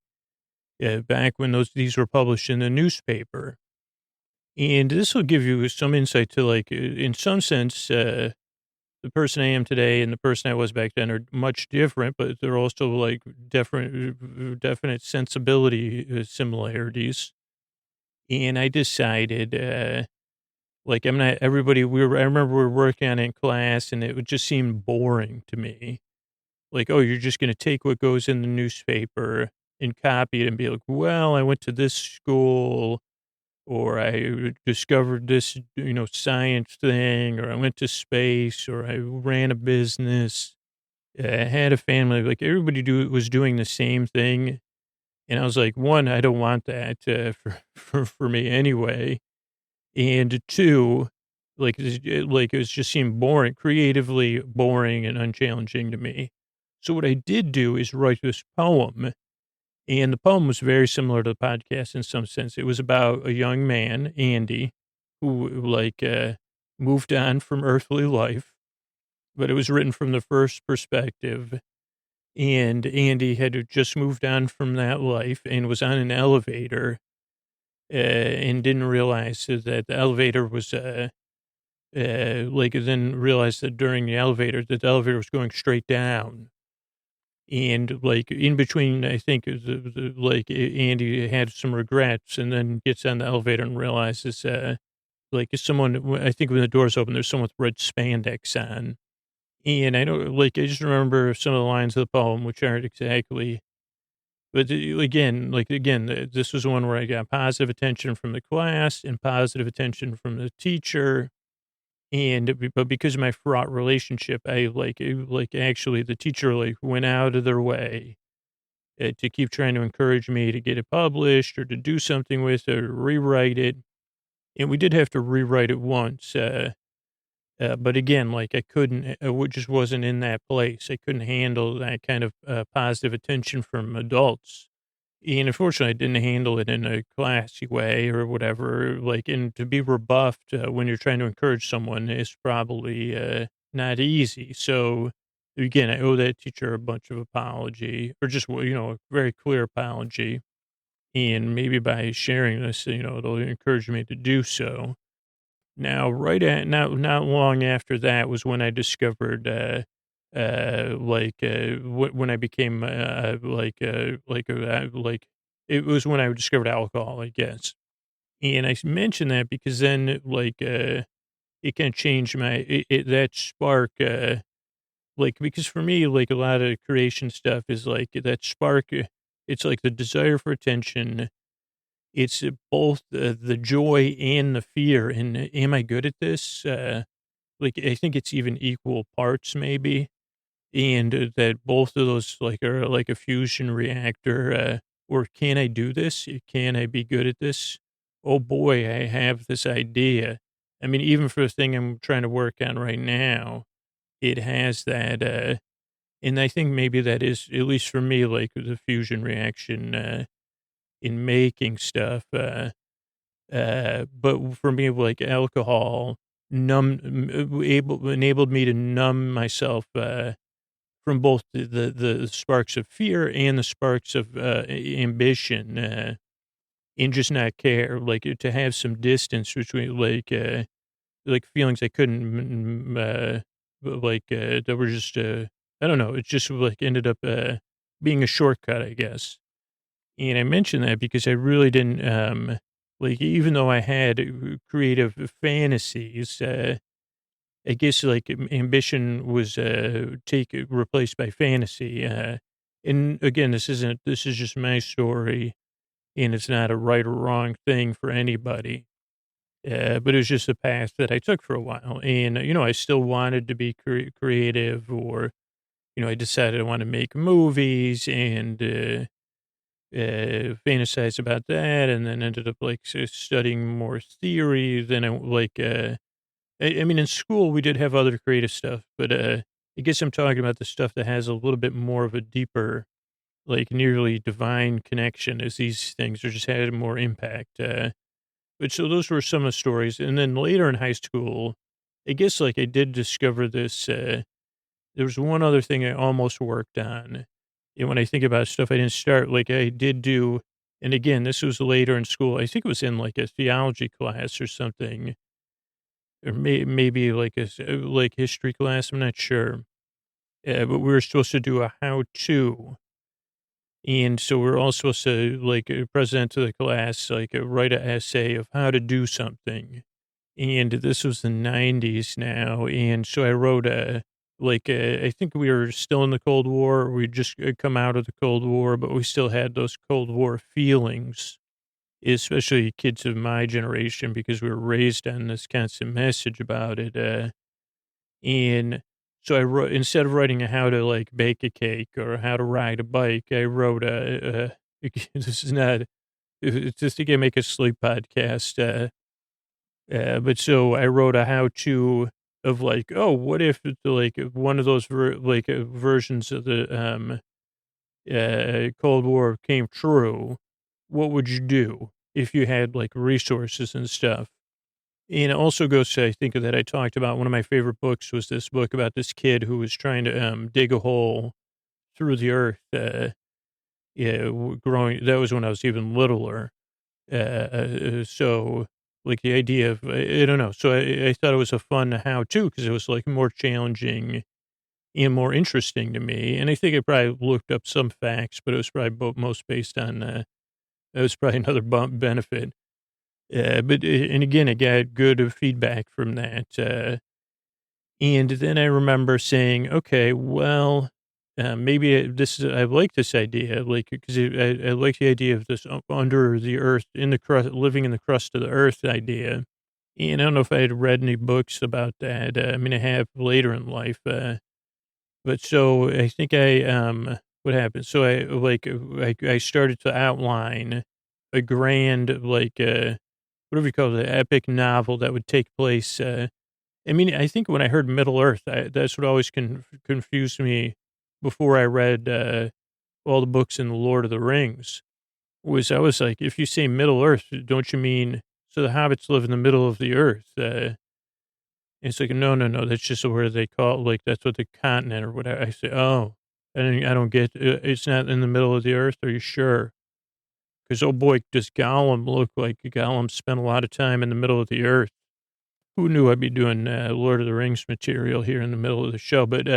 back when these were published in the newspaper. And this will give you some insight to like, in some sense, the person I am today and the person I was back then are much different, but they're also like definite sensibility similarities. And I decided, like, I'm not everybody. I remember we were working on it in class, and it would just seem boring to me. Like, oh, you're just going to take what goes in the newspaper and copy it and be like, well, I went to this school, or I discovered this, science thing, or I went to space, or I ran a business, I had a family. Like everybody was doing the same thing. And I was like, one, I don't want that for me anyway. And two, like it was just seemed boring, creatively boring and unchallenging to me. So what I did do is write this poem, and the poem was very similar to the podcast in some sense. It was about a young man, Andy, who moved on from earthly life, but it was written from the first perspective. And Andy had just moved on from that life and was on an elevator, and didn't realize that the elevator was then realized that during the elevator that the elevator was going straight down. And like in between, I think Andy had some regrets, and then gets on the elevator and realizes someone. I think when the doors open, there's someone with red spandex on. And I know, I just remember some of the lines of the poem, which aren't exactly. But this was one where I got positive attention from the class and positive attention from the teacher. But because of my fraught relationship, actually the teacher went out of their way to keep trying to encourage me to get it published or to do something with it or rewrite it. And we did have to rewrite it once. But again, I couldn't, just wasn't in that place. I couldn't handle that kind of positive attention from adults. And unfortunately, I didn't handle it in a classy way or whatever. And to be rebuffed when you're trying to encourage someone is probably not easy. So, again, I owe that teacher a bunch of apology, or just, a very clear apology. And maybe by sharing this, it'll encourage me to do so. Now, not long after that was when I discovered, when I became, it was when I discovered alcohol, I guess. And I mention that because then, it can change that spark, because for me, a lot of creation stuff is that spark, it's like the desire for attention. It's both the joy and the fear. And am I good at this? I think it's even equal parts, maybe. And that both of those are like a fusion reactor. Or can I do this? Can I be good at this? Oh boy, I have this idea. I mean, even for the thing I'm trying to work on right now, it has that. And I think maybe that is, at least for me, the fusion reaction in making stuff. But for me, alcohol enabled me to numb myself from both the sparks of fear and the sparks of ambition, and just not care, to have some distance between feelings I couldn't that were just I don't know, it just ended up being a shortcut, I guess. And I mention that because I really didn't, even though I had creative fantasies, I guess ambition was replaced by fantasy. And again, this is just my story, and it's not a right or wrong thing for anybody. But it was just a path that I took for a while. And, I still wanted to be creative, or, I decided I want to make movies, and, fantasized about that, and then ended up studying more theory. Then I mean, in school we did have other creative stuff, but I guess I'm talking about the stuff that has a little bit more of a deeper, nearly divine connection, as these things are just had more impact. But so those were some of the stories, and then later in high school, I guess I did discover this. There was one other thing I almost worked on. And when I think about stuff I didn't start, I did do, and again, this was later in school. I think it was in a theology class or something, or maybe history class. I'm not sure. But we were supposed to do a how-to. And so we're all supposed to present to the class, write an essay of how to do something. And this was the 90s now. And so I wrote I think we were still in the Cold War. We just come out of the Cold War, but we still had those Cold War feelings, especially kids of my generation, because we were raised on this constant message about it. And so I wrote, instead of writing a how to bake a cake or how to ride a bike, I wrote This is not, it's just to make a sleep podcast. But so I wrote a how to of like, oh, what if it's like one of those versions of the Cold War came true? What would you do if you had like resources and stuff? And it also goes to, I think that I talked about one of my favorite books was this book about this kid who was trying to dig a hole through the earth. Growing, that was when I was even littler. So like the idea of, I don't know. So I thought it was a fun how to, because it was like more challenging and more interesting to me. And I think I probably looked up some facts, but it was probably most based on, that was probably another benefit. And again, I got good feedback from that. And then I remember saying, okay, well, maybe I like this idea, like, because I like the idea of this under the earth, in the crust, living in the crust of the earth idea. And I don't know if I had read any books about that. I mean, I have later in life, but so I think what happened? So I started to outline a grand, like, whatever you call it, epic novel that would take place. I mean, I think when I heard Middle Earth, that's what always confused me before I read all the books in the Lord of the Rings. I was like, if you say Middle Earth, don't you mean so the hobbits live in the middle of the earth? It's like, no, no, no, that's just where they call it, like that's what the continent or whatever. I say, oh, I don't get it's not in the middle of the earth. Are you sure? Because, oh boy, does Gollum look like Gollum spent a lot of time in the middle of the earth. Who knew I'd be doing Lord of the Rings material here in the middle of the show? But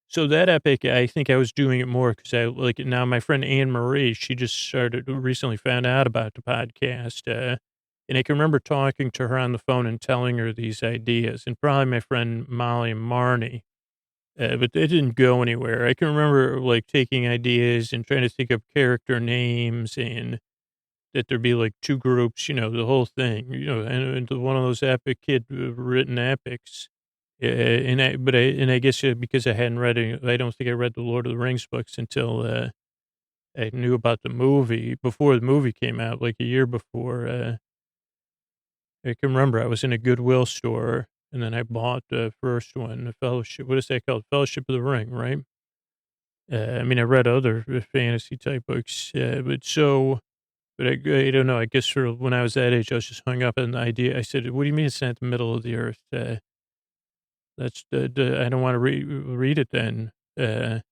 so that epic, I think I was doing it more because I like it now. My friend Anne Marie, she just recently found out about the podcast. And I can remember talking to her on the phone and telling her these ideas, and probably my friend Molly and Marnie. But they didn't go anywhere. I can remember like taking ideas and trying to think of character names and that there'd be like two groups, the whole thing, and one of those epic kid written epics. And I guess because I hadn't read it, I don't think I read the Lord of the Rings books until I knew about the movie before the movie came out, like a year before. I can remember I was in a Goodwill store and then I bought the first one, the Fellowship. What is that called? Fellowship of the Ring, right? I mean, I read other fantasy type books, but I don't know. I guess for when I was that age, I was just hung up on the idea. I said, "What do you mean it's not the middle of the earth? That's I don't want to read it then." So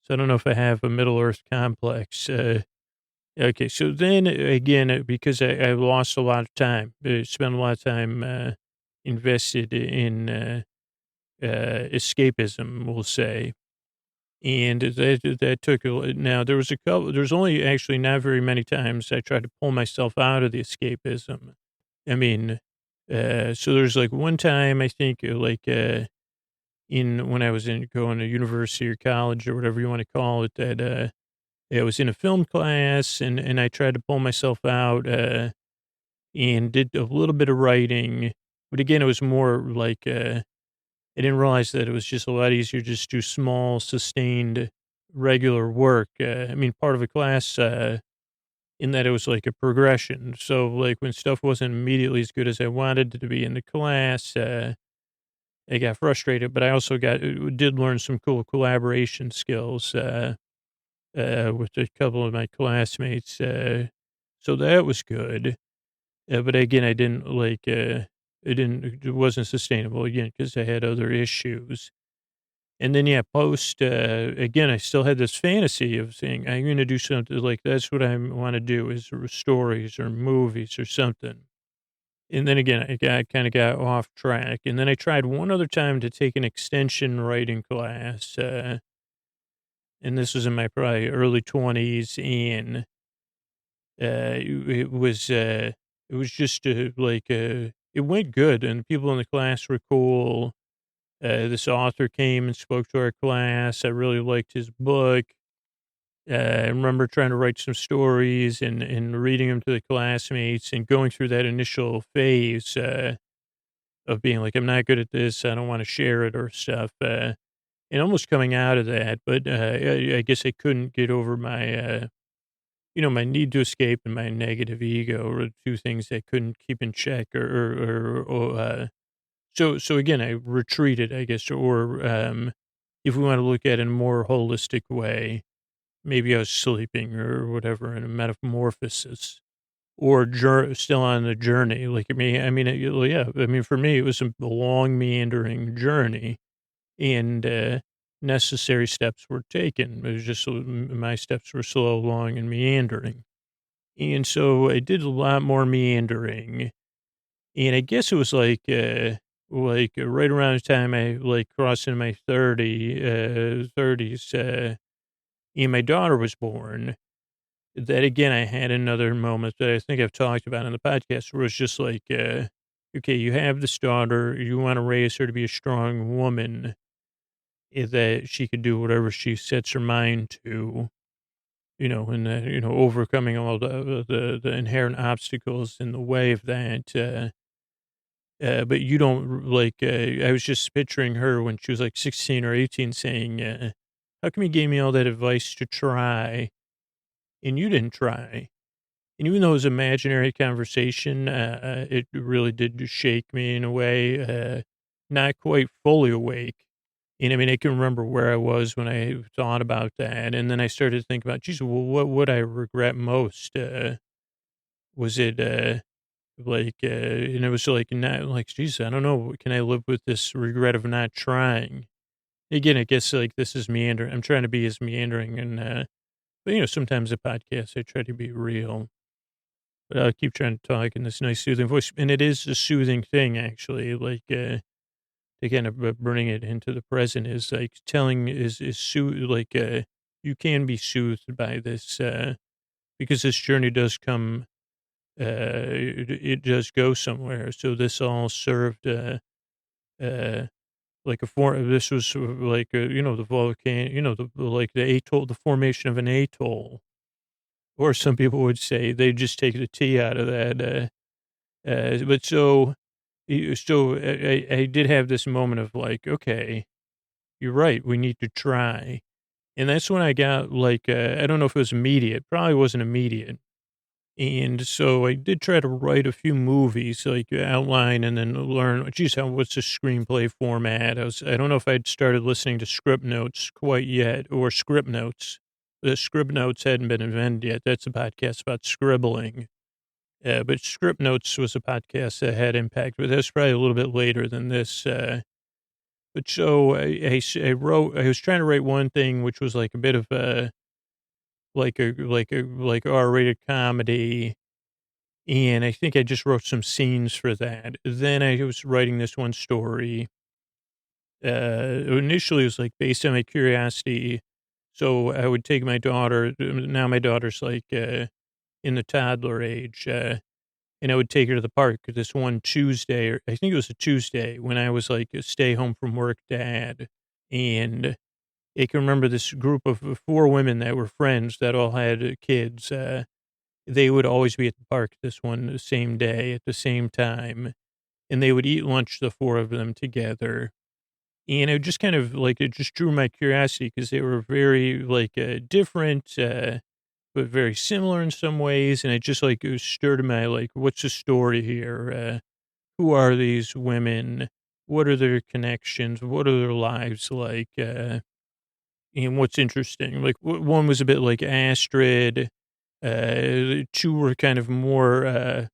I don't know if I have a Middle Earth complex. Okay, so then again, because I lost a lot of time, spent a lot of time invested in escapism, we'll say. And that took, now there was there's only actually not very many times I tried to pull myself out of the escapism. I mean, so there's like one time I think when I was going to university or college or whatever you want to call it, that I was in a film class and I tried to pull myself out and did a little bit of writing. But again, it was more like, I didn't realize that it was just a lot easier just to do small, sustained, regular work. I mean, part of a class in that it was like a progression. So, like, when stuff wasn't immediately as good as I wanted it to be in the class, I got frustrated. But I also did learn some cool collaboration skills with a couple of my classmates. So that was good. But again, I didn't like. It wasn't sustainable again because I had other issues. And then, yeah, again, I still had this fantasy of saying, I'm going to do something like that's what I want to do is stories or movies or something. And then again, I kind of got off track. And then I tried one other time to take an extension writing class. And this was in my probably early 20s. And it was just it went good. And the people in the class were cool. This author came and spoke to our class. I really liked his book. I remember trying to write some stories and reading them to the classmates and going through that initial phase of being like, I'm not good at this. I don't want to share it or stuff. And almost coming out of that. But I guess I couldn't get over my need to escape and my negative ego were two things I couldn't keep in check so again, I retreated, I guess, or, if we want to look at it in a more holistic way, maybe I was sleeping or whatever in a metamorphosis or still on the journey. Like, yeah, I mean, for me, it was a long meandering journey and, necessary steps were taken. It was just, my steps were slow, long, and meandering. And so I did a lot more meandering. And I guess it was right around the time I crossed into my 30s, and my daughter was born. That again, I had another moment that I think I've talked about on the podcast where it's just okay, you have this daughter, you want to raise her to be a strong woman, that she could do whatever she sets her mind to, and overcoming all the inherent obstacles in the way of that. But you don't I was just picturing her when she was like 16 or 18 saying, how come you gave me all that advice to try and you didn't try? And even though it was imaginary conversation, it really did shake me in a way, not quite fully awake. And I mean, I can remember where I was when I thought about that. And then I started to think about, geez, well, what would I regret most? Was it, and it was not like, geez, I don't know. Can I live with this regret of not trying? Again, I guess this is meandering. I'm trying to be as meandering and, but sometimes a podcast, I try to be real, but I'll keep trying to talk in this nice soothing voice. And it is a soothing thing, actually, to kind of bring it into the present is telling you can be soothed by this, because this journey does come, it does go somewhere. So this all served, uh, this was sort of the volcano, the atoll, the formation of an atoll, or some people would say they just take the T out of that. But so I did have this moment of okay, you're right. We need to try. And that's when I got I don't know if it was immediate, probably wasn't immediate. And so I did try to write a few movies, outline and then learn, geez, what's the screenplay format? I don't know if I'd started listening to Script Notes quite yet or Script Notes. The Script Notes hadn't been invented yet. That's a podcast about scribbling. But Script Notes was a podcast that had impact, but that's probably a little bit later than this. But so I was trying to write one thing, which was like a bit of a, like R-rated comedy. And I think I just wrote some scenes for that. Then I was writing this one story. Initially it was based on my curiosity. So I would take my daughter, now my daughter's in the toddler age, and I would take her to the park this one Tuesday, or I think it was a Tuesday when I was a stay home from work dad. And I can remember this group of 4 women that were friends that all had kids. They would always be at the park the same day at the same time. And they would eat lunch, the 4 of them together. And it just kind of it just drew my curiosity because they were very different, but very similar in some ways. And it just it stirred my, what's the story here? Who are these women? What are their connections? What are their lives like? And what's interesting, one was a bit like Astrid. 2 were kind of more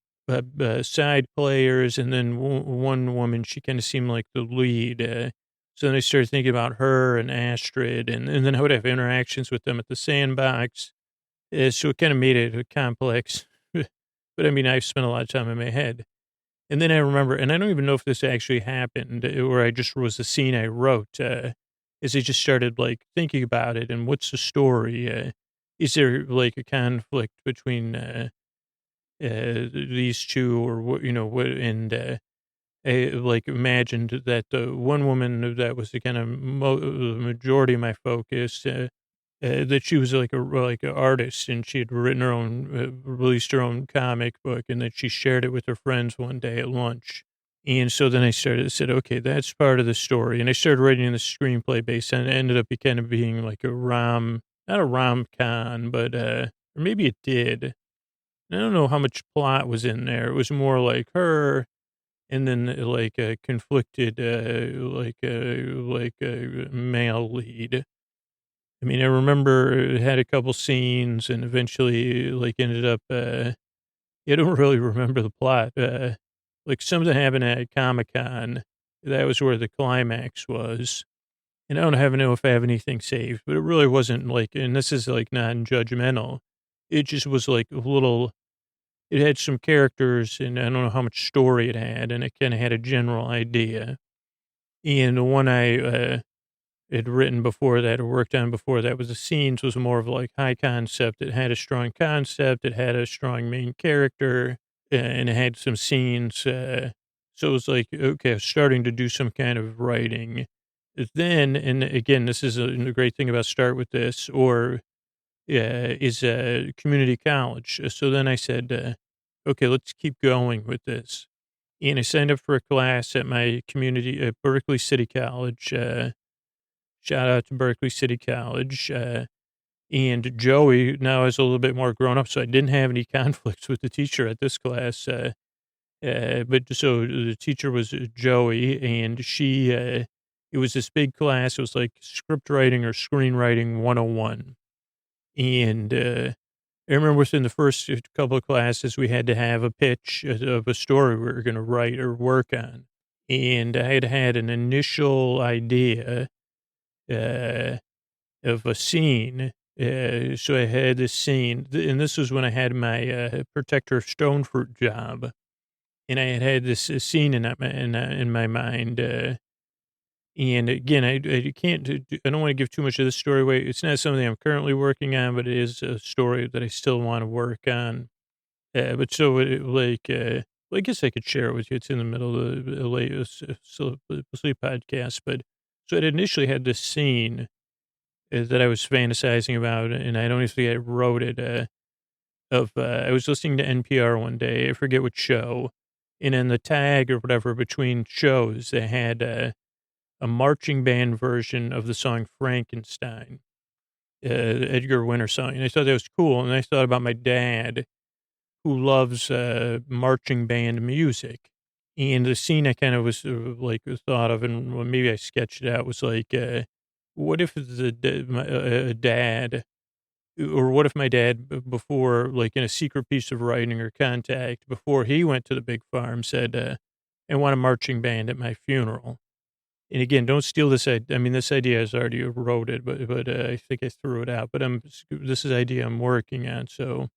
side players, and then one woman, she kind of seemed like the lead. So then I started thinking about her and Astrid, and then I would have interactions with them at the sandbox. So it kind of made it a complex. But I mean, I've spent a lot of time in my head. And then I remember, and I don't even know if this actually happened, or I just was a scene I wrote, as I just started thinking about it and what's the story? Is there a conflict between these 2, or what? And I imagined that the one woman that was the kind of the majority of my focus, that she was like a artist, and she had written her own, released her own comic book, and that she shared it with her friends one day at lunch. And so then I said, okay, that's part of the story. And I started writing the screenplay based on it. Ended up kind of being not a rom-com, but, or maybe it did. I don't know how much plot was in there. It was more like her and then like a conflicted, like a male lead. I mean, I remember it had a couple scenes and eventually like ended up, I don't really remember the plot. Like something happened at Comic-Con. That was where the climax was. And I don't have know if I have anything saved, but it really wasn't like, and this is like non-judgmental. It just was like a little, it had some characters and I don't know how much story it had, and it kind of had a general idea. And the one I had written before that or worked on before that was the scenes was more of like high concept. It had a strong concept. It had a strong main character and it had some scenes. So it was like, okay, I was starting to do some kind of writing. Then, and again, this is a great thing about Start With This or is community college. So then I said, okay, let's keep going with this. And I signed up for a class at my community at Berkeley City College. Shout out to Berkeley City College. And Joey now is a little bit more grown up, so I didn't have any conflicts with the teacher at this class. But so the teacher was Joey, and she, it was this big class. It was like script writing or screenwriting 101. And I remember within the first couple of classes, we had to have a pitch of a story we were going to write or work on. And I had had an initial idea of a scene. So I had this scene, and this was when I had my Protector of Stone Fruit job. And I had this scene in my mind. And again, I can't, I don't want to give too much of the story away. It's not something I'm currently working on, but it is a story that I still want to work on. But so well, I guess I could share it with you. It's in the middle of the latest sleep podcast. But so it initially had this scene that I was fantasizing about, and I don't even think I wrote it. I was listening to NPR one day. I forget which show. And in the tag or whatever between shows, they had a marching band version of the song Frankenstein, Edgar Winter song. And I thought that was cool. And I thought about my dad who loves marching band music. And the scene I kind of was like thought of, and well, maybe I sketched it out, was like, what if my dad, or what if my dad before, like in a secret piece of writing or contact, before he went to the big farm said, I want a marching band at my funeral. And again, don't steal this. I mean, this idea is already eroded, but I think I threw it out. But this is idea I'm working on. So,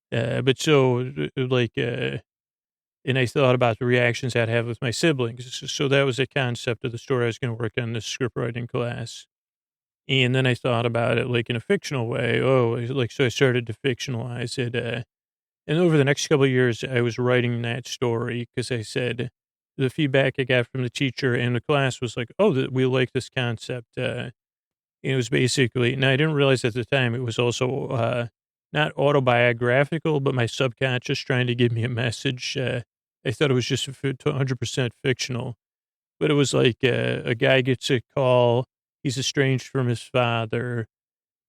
but so like, and I thought about the reactions I'd have with my siblings. So that was the concept of the story I was going to work on this script writing class. And then I thought about it like in a fictional way. Oh, like so I started to fictionalize it. And over the next couple of years, I was writing that story because I said, the feedback I got from the teacher and the class was like, oh, we like this concept. It was basically, and I didn't realize at the time it was also not autobiographical, but my subconscious trying to give me a message. I thought it was just 100% fictional, but it was like a guy gets a call. He's estranged from his father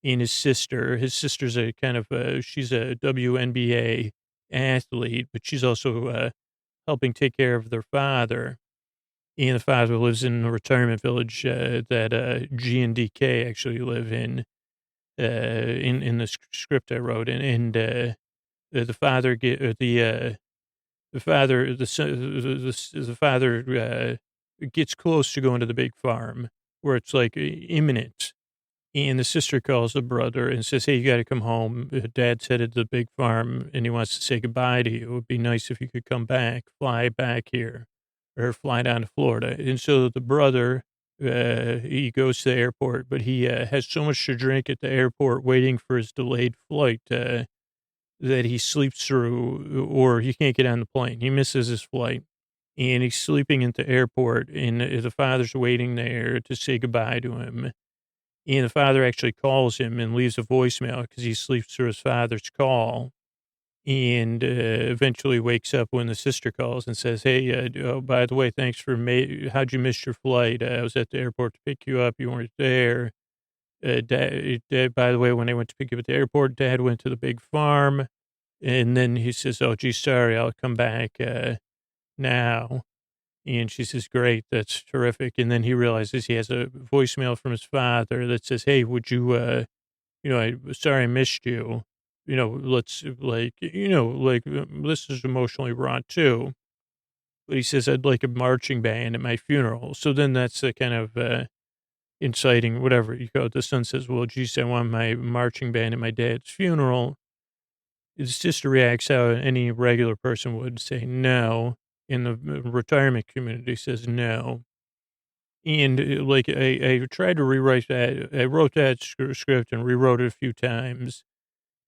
and his sister. His sister's a kind of, she's a WNBA athlete, but she's also helping take care of their father. And the father lives in a retirement village that G and DK actually live in the script I wrote. And the father the father gets close to going to the big farm where it's like imminent. And the sister calls the brother and says, hey, you got to come home. Dad's headed to the big farm and he wants to say goodbye to you. It would be nice if you could come back, fly back here, or fly down to Florida. And so the brother, he goes to the airport, but he has so much to drink at the airport waiting for his delayed flight that he sleeps through, or he can't get on the plane. He misses his flight. And he's sleeping at the airport, and the father's waiting there to say goodbye to him. And the father actually calls him and leaves a voicemail because he sleeps through his father's call, and eventually wakes up when the sister calls and says, hey, oh, by the way, thanks for how'd you miss your flight? I was at the airport to pick you up. You weren't there. Dad, by the way, when I went to pick you up at the airport, Dad went to the big farm. And then he says, oh, gee, sorry, I'll come back now. And she says, great, that's terrific. And then he realizes he has a voicemail from his father that says, hey, would you, sorry I missed you. Let's this is emotionally raw too. But he says, I'd like a marching band at my funeral. So then that's a kind of inciting, whatever you call it. The son says, well, geez, I want my marching band at my dad's funeral. It's just reacts how any regular person would say no. In the retirement community says no. And I tried to rewrite that. I wrote that script and rewrote it a few times.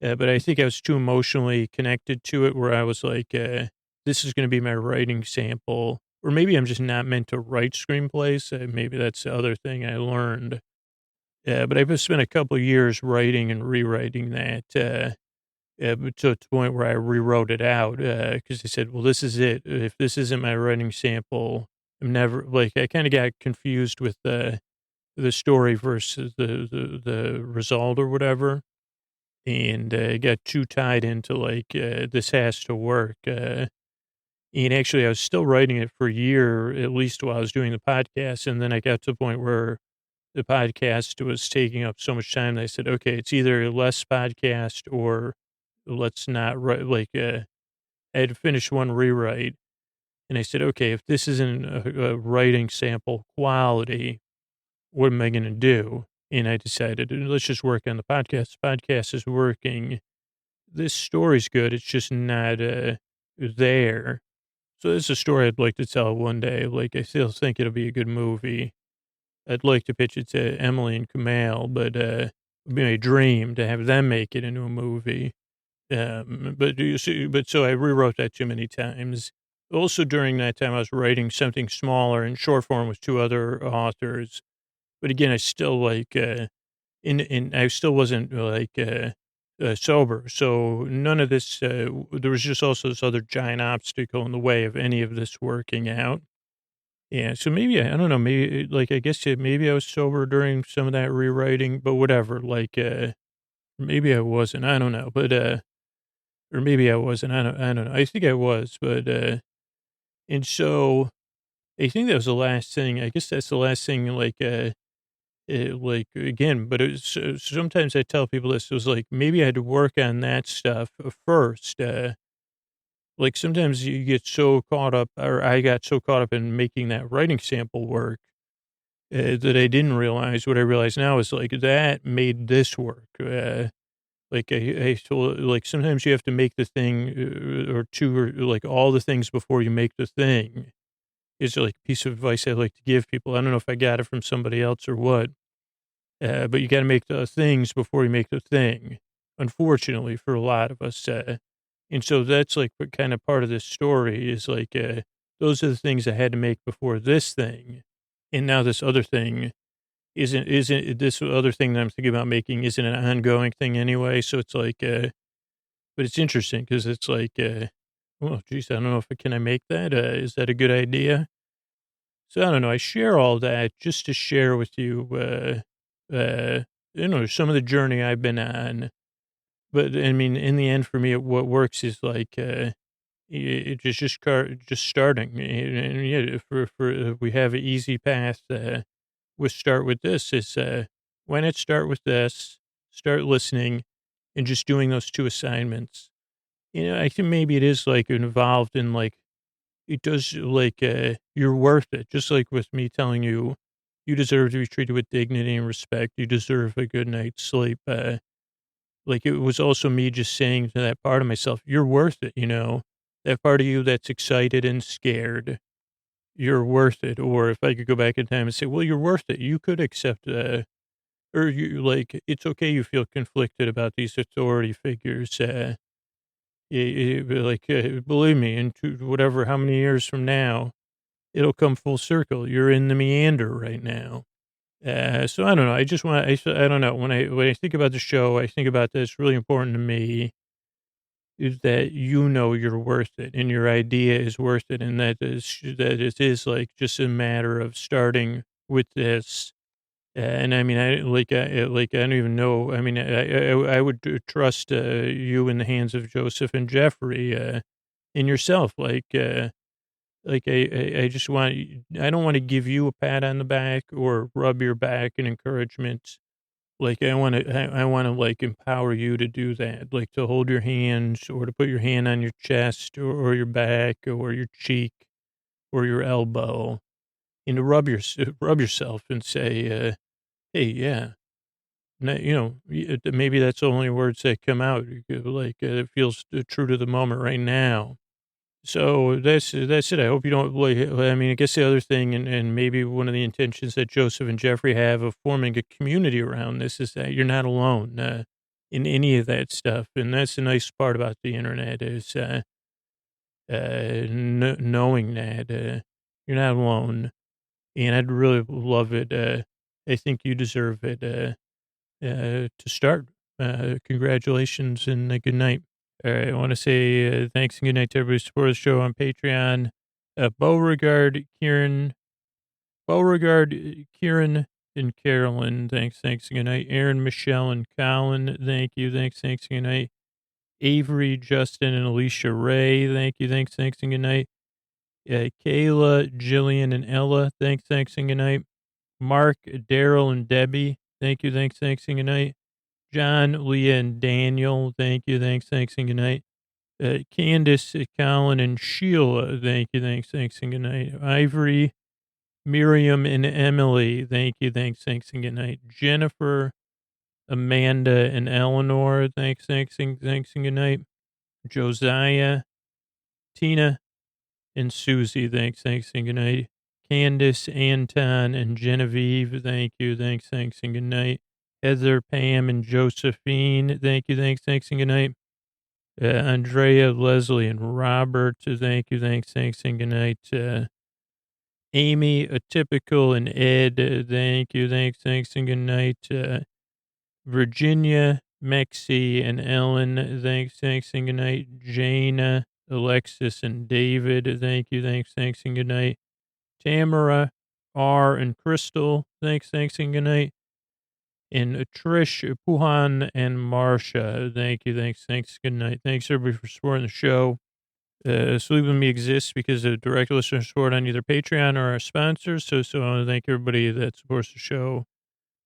But I think I was too emotionally connected to it where I was like, this is going to be my writing sample. Or maybe I'm just not meant to write screenplays. Maybe that's the other thing I learned. But I've spent a couple of years writing and rewriting that but to the point where I rewrote it out because I said, well, this is it. If this isn't my writing sample, I'm never I kind of got confused with the story versus the result or whatever. And got too tied into this has to work. And actually, I was still writing it for a year, at least while I was doing the podcast. And then I got to the point where the podcast was taking up so much time that I said, okay, it's either less podcast or let's not write. I had to finish one rewrite. And I said, okay, if this isn't a writing sample quality, what am I going to do? And I decided, let's just work on the podcast. The podcast is working. This story's good. It's just not there. So this is a story I'd like to tell one day. I still think it'll be a good movie. I'd like to pitch it to Emily and Kamal, but it'd be my dream to have them make it into a movie. But you see, so I rewrote that too many times. Also during that time, I was writing something smaller in short form with two other authors. But again, I still I still wasn't sober. So none of this, there was just also this other giant obstacle in the way of any of this working out. Yeah. So maybe, I don't know, maybe I guess maybe I was sober during some of that rewriting, but whatever, maybe I wasn't, I don't know, but, or maybe I wasn't, I don't know. I think I was, but, and so I think that was the last thing. I guess that's the last thing, again, but it's sometimes I tell people this. It was maybe I had to work on that stuff first. Sometimes you get so caught up, or I got so caught up in making that writing sample work that I didn't realize what I realize now is that made this work. I told, sometimes you have to make the thing or two, or all the things before you make the thing. Is a piece of advice I like to give people. I don't know if I got it from somebody else or what. But you got to make the things before you make the thing, unfortunately, for a lot of us. And so that's what kind of part of this story is those are the things I had to make before this thing. And now this other thing isn't this other thing that I'm thinking about making isn't an ongoing thing anyway. So it's but it's interesting because it's oh, geez, I don't know can I make that? Is that a good idea? So I don't know. I share all that just to share with you, some of the journey I've been on. But I mean, in the end, for me, what works is just starting. And yeah, for we have an easy path. We start with this. Is why not start with this? Start listening, and just doing those two assignments. I think maybe it is involved in it does you're worth it. Just like with me telling you, you deserve to be treated with dignity and respect. You deserve a good night's sleep. It was also me just saying to that part of myself, you're worth it. That part of you that's excited and scared, you're worth it. Or if I could go back in time and say, well, you're worth it. You could accept, or you it's okay. You feel conflicted about these authority figures. Believe me, in whatever, how many years from now, it'll come full circle. You're in the meander right now. So I don't know. I just want, I don't know. When I think about the show, I think about this really important to me is that, you're worth it and your idea is worth it. And that it is just a matter of starting with this And I mean, I don't even know. I mean, I would trust you in the hands of Joseph and Jeffrey, and yourself. I just want, I don't want to give you a pat on the back or rub your back and encouragement. Like I want to like empower you to do that, like to hold your hands or to put your hand on your chest or your back or your cheek or your elbow and to rub yourself and say, hey, yeah, maybe that's the only words that come out. You could, like, it feels true to the moment right now. So that's it. I hope you don't like. I mean, I guess the other thing, and maybe one of the intentions that Joseph and Jeffrey have of forming a community around this is that you're not alone in any of that stuff, and that's the nice part about the internet is knowing that you're not alone. And I'd really love it. I think you deserve it to start. Congratulations and good night. All right, I want to say thanks and good night to everybody who supports the show on Patreon. Beauregard, Kieran, and Carolyn. Thanks and good night. Aaron, Michelle, and Colin. Thank you. Thanks and good night. Avery, Justin, and Alicia Ray. Thank you. Thanks and good night. Kayla, Jillian, and Ella. Thanks and good night. Mark, Daryl, and Debbie. Thank you. Thanks and good night. John, Leah, and Daniel. Thank you. Thanks and good night. Candace, Colin, and Sheila. Thank you. Thanks and good night. Ivory, Miriam, and Emily. Thank you. Thanks and good night. Jennifer, Amanda, and Eleanor. Thanks and good night. Josiah, Tina, and Susie. Thanks and good night. Candace, Anton, and Genevieve. Thank you. Thanks and good night. Heather, Pam, and Josephine. Thank you. Thanks and good night. Andrea, Leslie, and Robert. Thank you. Thanks and good night. Amy, Atypical, and Ed. Thank you. Thanks and good night. Virginia, Mexi, and Ellen. Thanks and good night. Jane, Alexis, and David. Thank you. Thanks and good night. Tamara, R, and Crystal. Thanks and good night. And Trish, Puhan, and Marcia. Thank you. Thanks. Good night. Thanks, everybody, for supporting the show. Sleep With Me exists because of direct listener support on either Patreon or our sponsors. So I want to thank everybody that supports the show.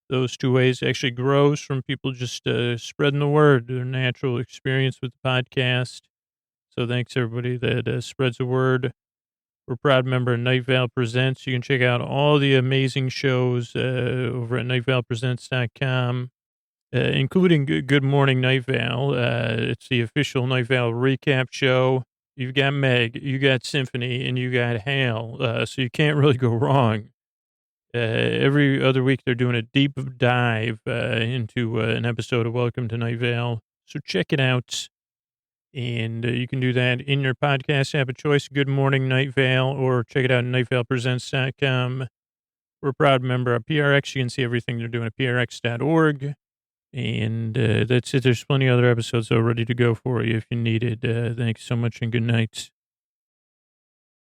Those two ways actually grows from people just spreading the word, their natural experience with the podcast. So thanks, everybody that spreads the word. We're a proud member of Night Vale Presents. You can check out all the amazing shows over at nightvalepresents.com, including Good Morning Night Vale. It's the official Night Vale recap show. You've got Meg, you got Symphony, and you got Hal, so you can't really go wrong. Every other week, they're doing a deep dive into an episode of Welcome to Night Vale. So check it out. And you can do that in your podcast app of choice, Good Morning Night Vale, or check it out at nightvalepresents.com. We're a proud member of PRX. You can see everything they're doing at prx.org. And that's it. There's plenty of other episodes ready to go for you if you need it. Thanks so much and good night.